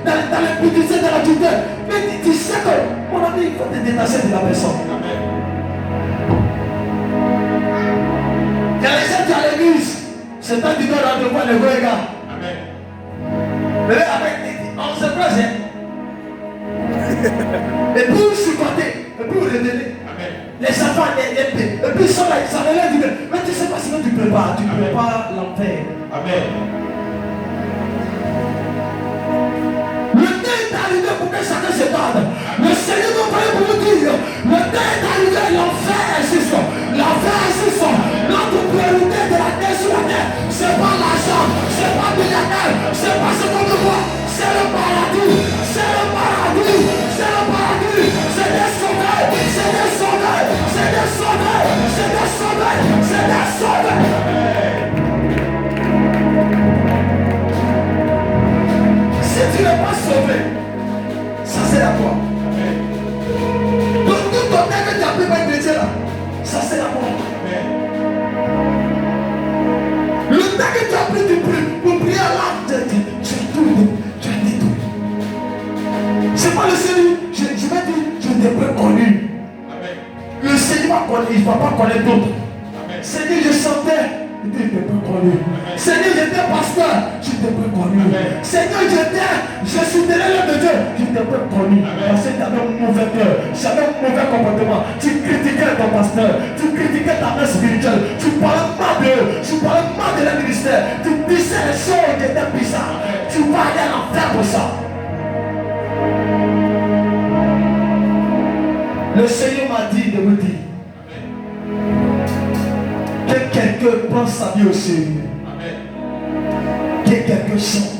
dans les boutistes de la tutelle, mais tu sais que mon ami, il faut te détacher de la personne. Amen. Il y a les gens qui à l'église, c'est toi qui dois recevoir le gros gars. Amen. Mais avec on se présente. Et puis vous supportez, et puis vous retenez. Amen. Les enfants, et puis ils sont là, ils s'en élèvent, mais tu ne sais pas si tu prépares l'enfer. Amen. Le temps est arrivé pour que chacun se parle. Le Seigneur nous parle pour vous dire, le temps est arrivé, l'enfer existe. L'enfer existe. Notre priorité de la terre sur la terre, ce n'est pas l'argent, ce n'est pas le millionnaire, ce n'est pas ce qu'on veut voir, c'est le paradis. C'est le paradis. C'est le paradis. C'est des sauveurs. C'est des sauveurs. C'est des sauveurs. C'est des sauveurs. C'est des sauveurs. Si tu n'es pas sauvé, ça c'est à toi. Donc tout ton temps que tu as pris par une chrétien là, ça c'est à toi. Le temps que tu as pris pour prier à l'âme, tu as détruit. C'est pas le Seigneur, je vais dire, je t'ai pas connu. Le Seigneur il ne va pas connaître d'autres. Seigneur, je chantais. Je ne t'ai pas connu. Seigneur, j'étais pasteur. Je ne t'ai pas connu. Seigneur, je soutenais l'œuvre de Dieu. Je ne t'ai pas connu. Parce que tu avais un mauvais cœur. Tu avais un mauvais comportement. Tu critiquais ton pasteur. Tu critiquais ta mère spirituelle. Tu parlais mal d'eux. Tu parlais mal de leur ministère. Tu disais les choses qui étaient bizarres. Tu vas aller à l'enfer pour ça. Le Seigneur m'a dit de vous dire que quelqu'un prend sa vie au sérieux. Que quelqu'un chante.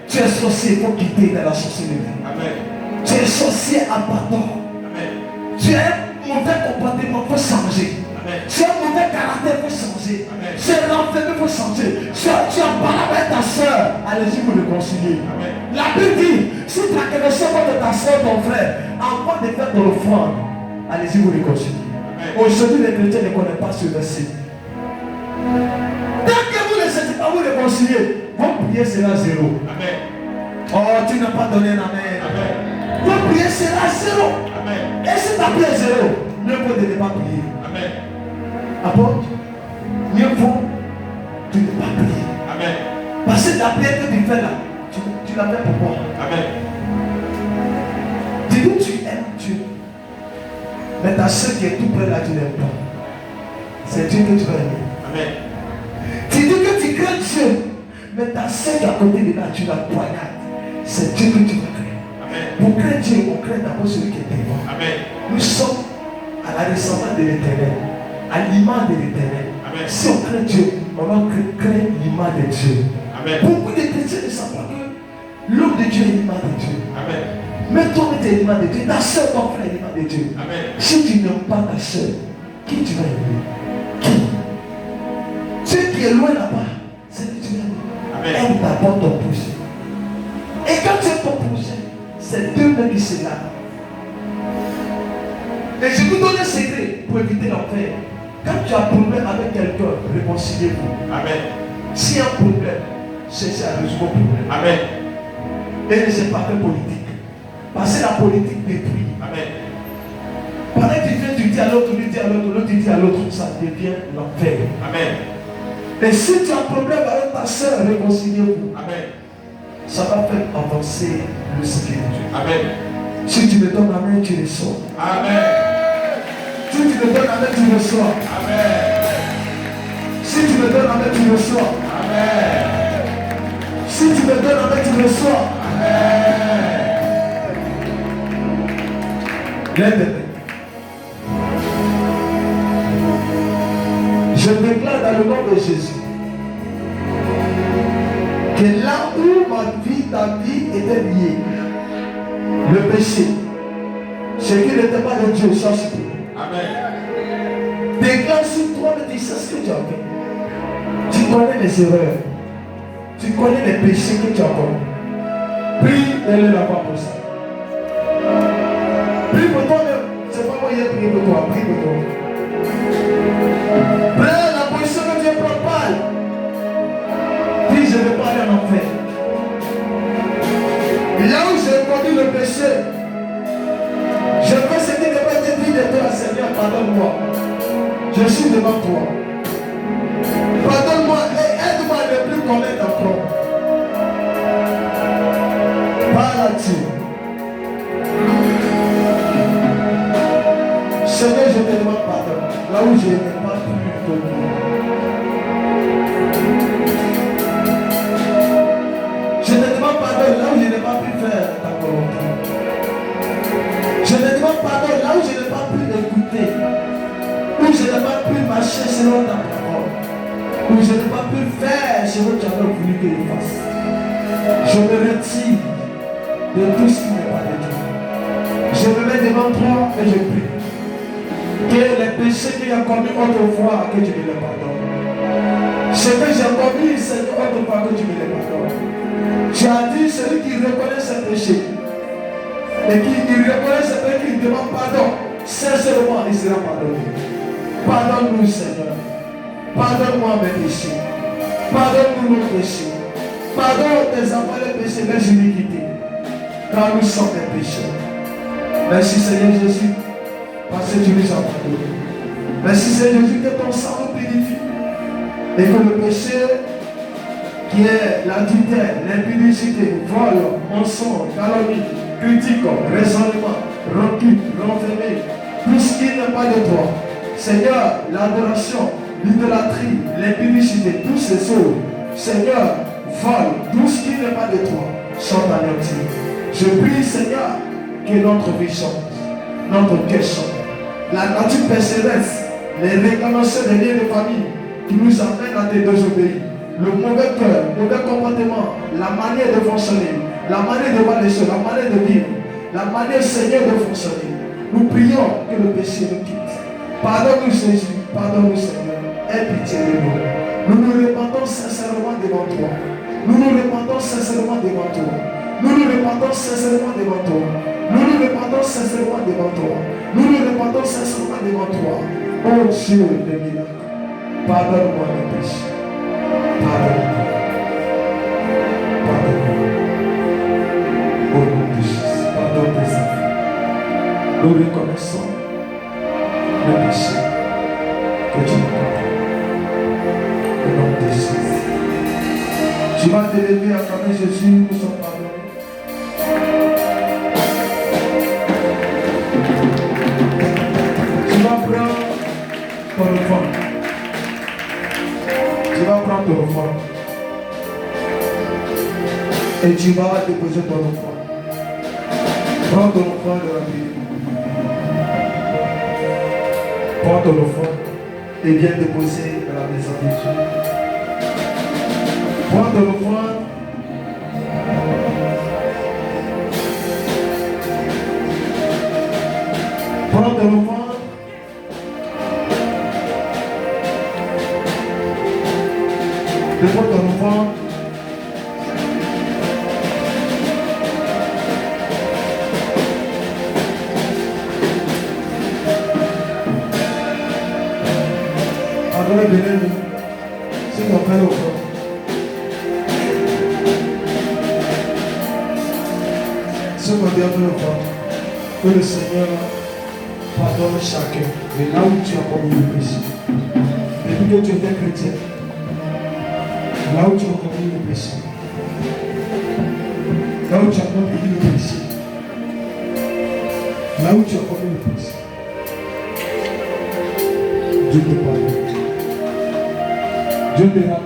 Tu es sorcier, il faut quitter dans la sorcellerie. Tu es sorcier à pardon. Tu as un mauvais comportement, il faut changer. Tu as un mauvais caractère, il faut changer. Tu es renfermé, il faut changer. Tu as parlé avec ta soeur, allez-y vous réconcilier. La Bible dit, si tu as quelque chose contre ta soeur, ton frère, avant de faire ton offrande, allez-y vous réconcilier. Aujourd'hui, les chrétiens ne connaissent pas ce verset. Tant que vous ne savez pas vous réconcilier, votre prière sera zéro. Amen. Oh, tu n'as pas donné un amen. Amen. Votre prière sera zéro. Amen. Et si ta prière est zéro, mieux vaut de ne pas prier. Amen. Apôtre, mieux vaut de ne pas prier. Amen. Parce que la prière que tu fais là, tu tu l'as fait pour moi. Amen. Tu dis que tu aimes Dieu. Mais ta soeur qui est tout près là, tu n'aimes pas. C'est Dieu que tu vas aimer. Amen. Tu dis que tu crains Dieu. Mais ta soeur qui est à côté de là, tu la poignardes. C'est Dieu que tu vas craindre. Amen. Pour craindre Dieu, on craint d'abord celui qui est devant. Amen. Nous sommes à la ressemblance de l'Éternel, à l'image de l'Éternel. Si on craint Dieu, on va craindre l'image de Dieu. Amen. Beaucoup de chrétiens ne savent pas que l'homme de Dieu est l'image de Dieu. Amen. Mais toi, tu es l'image de Dieu. Ta soeur, ton frère est l'image de Dieu. Amen. Si tu n'aimes pas ta soeur, qui tu vas aimer? Qui? Celui qui est loin là-bas, c'est que tu vas aimer. Aime d'abord ton prochain. Et quand tu aimes ton prochain, c'est deux mêmes qui se lavent. Et je vous donne un secret pour éviter l'enfer. Quand tu as un problème avec quelqu'un, réconciliez-vous. Amen. S'il y a un problème, cherchez à résoudre le problème. Amen. Et ne c'est pas que politique. Parce que la politique détruit. Amen. Pendant que tu viens, tu dis à l'autre, tu dis à l'autre, l'autre, tu dis à l'autre, ça devient l'enfer. Amen. Et si tu as un problème avec ta soeur, réconciliez-vous. Amen. Ça va faire avancer le secret de Dieu. Amen. Si tu me donnes la main, tu le sors. Amen. Si tu me donnes la main, tu le sors. Amen. Si tu me donnes la main, tu le sors. Amen. Si tu me donnes la main, tu le sors. Amen. Lève-toi. Je déclare dans le nom de Jésus que là où ma vie, ta vie était liée, le péché, ce qui n'était pas de Dieu, ça c'est pour nous. Amen. Déclare sur toi, mais tu sais ce que tu as fait. Tu connais les erreurs. Tu connais les péchés que tu as commis. Prie, elle est là-bas pour ça. Prie pour toi-même. C'est pas moi qui ai prié pour toi. Prie pour toi. Prends la position que Dieu propale. Dis, je ne vais pas aller en enfer. Là où j'ai commis le péché, je fais ce qui n'est pas été dit de toi, Seigneur, pardonne-moi. Je suis devant toi. Pardonne-moi et aide-moi à ne plus commettre encore. Parle à Dieu. Seigneur, je te demande pardon. Là où je n'ai pas pu te dire. Je te demande pardon là où je n'ai pas pu faire ta volonté. Je te demande pardon là où je n'ai pas pu écouter. Où je n'ai pas pu marcher selon ta parole. Où je n'ai pas pu faire ce que tu avais voulu que je fasse. Je me retire de tout ce qui n'est pas de toi. Je me mets devant toi et je prie. Que les péchés qu'il y a commis autrefois, que tu me les pardonnes. Ce que j'ai commis, Seigneur, autrefois, que tu me les pardonnes. Tu as dit, celui qui reconnaît ses péchés et qui reconnaît ses péchés, qui demande pardon, sincèrement, il sera pardonné. Pardonne-nous, Seigneur. Pardonne-moi mes péchés. Pardonne-nous nos péchés. Pardonne tes enfants les péchés, les iniquités. Car nous sommes des pécheurs. Merci, Seigneur Jésus, parce que tu nous as pardonné. Merci, Seigneur Jésus, que ton sang nous purifie. Et que le péché qui est l'adultère, l'impudicité, vol, mensonge, calomnie, critique, raisonnement, rancune, renfermé, tout ce qui n'est pas de toi. Seigneur, l'adoration, l'idolâtrie, l'impudicité, tous ces choses, Seigneur, vol, tout ce qui n'est pas de toi, sont anéantis. Je prie, Seigneur, que notre vie change, notre cœur change. La nature persévère, les réclamations des liens de famille qui nous amènent à te désobéir. Le mauvais cœur, le mauvais comportement, la manière de fonctionner, la manière de voir les choses, la manière de vivre, la manière, Seigneur, de fonctionner. Nous prions que le péché nous quitte. Pardonne-nous, Jésus, pardonne-nous, Seigneur. Aie pitié de nous. Nous nous repentons sincèrement devant toi. Nous nous repentons sincèrement devant toi. Nous nous repentons sincèrement devant toi. Nous nous repentons sincèrement devant toi. Nous nous repentons sincèrement devant toi. Oh Dieu de miracles, pardonne-moi mes péchés. Pardonne-moi. Pardonne-moi. Au nom de Jésus, pardonne tes enfants. Nous reconnaissons le péché que tu nous pardonnes. Au nom de Jésus. Tu vas te lever à travers Jésus, nous sommes pardonnés. enfant. Tu vas prendre ton enfant. Et tu vas déposer ton enfant. Prends ton enfant de la vie. Prends ton enfant et viens déposer dans la maison de Dieu. Prends ton enfant. Prends ton enfant. Dépose ton enfant. Adorez béni, c'est ton père au fond. C'est mon dernier enfant. Que le Seigneur pardonne chacun. Et là où tu as commis le péché, depuis que tu étais chrétien, là où tu as commis le péché, là où tu as commis le péché, là où tu as commis le péché, Dieu te pardonne. Dieu te rappelle.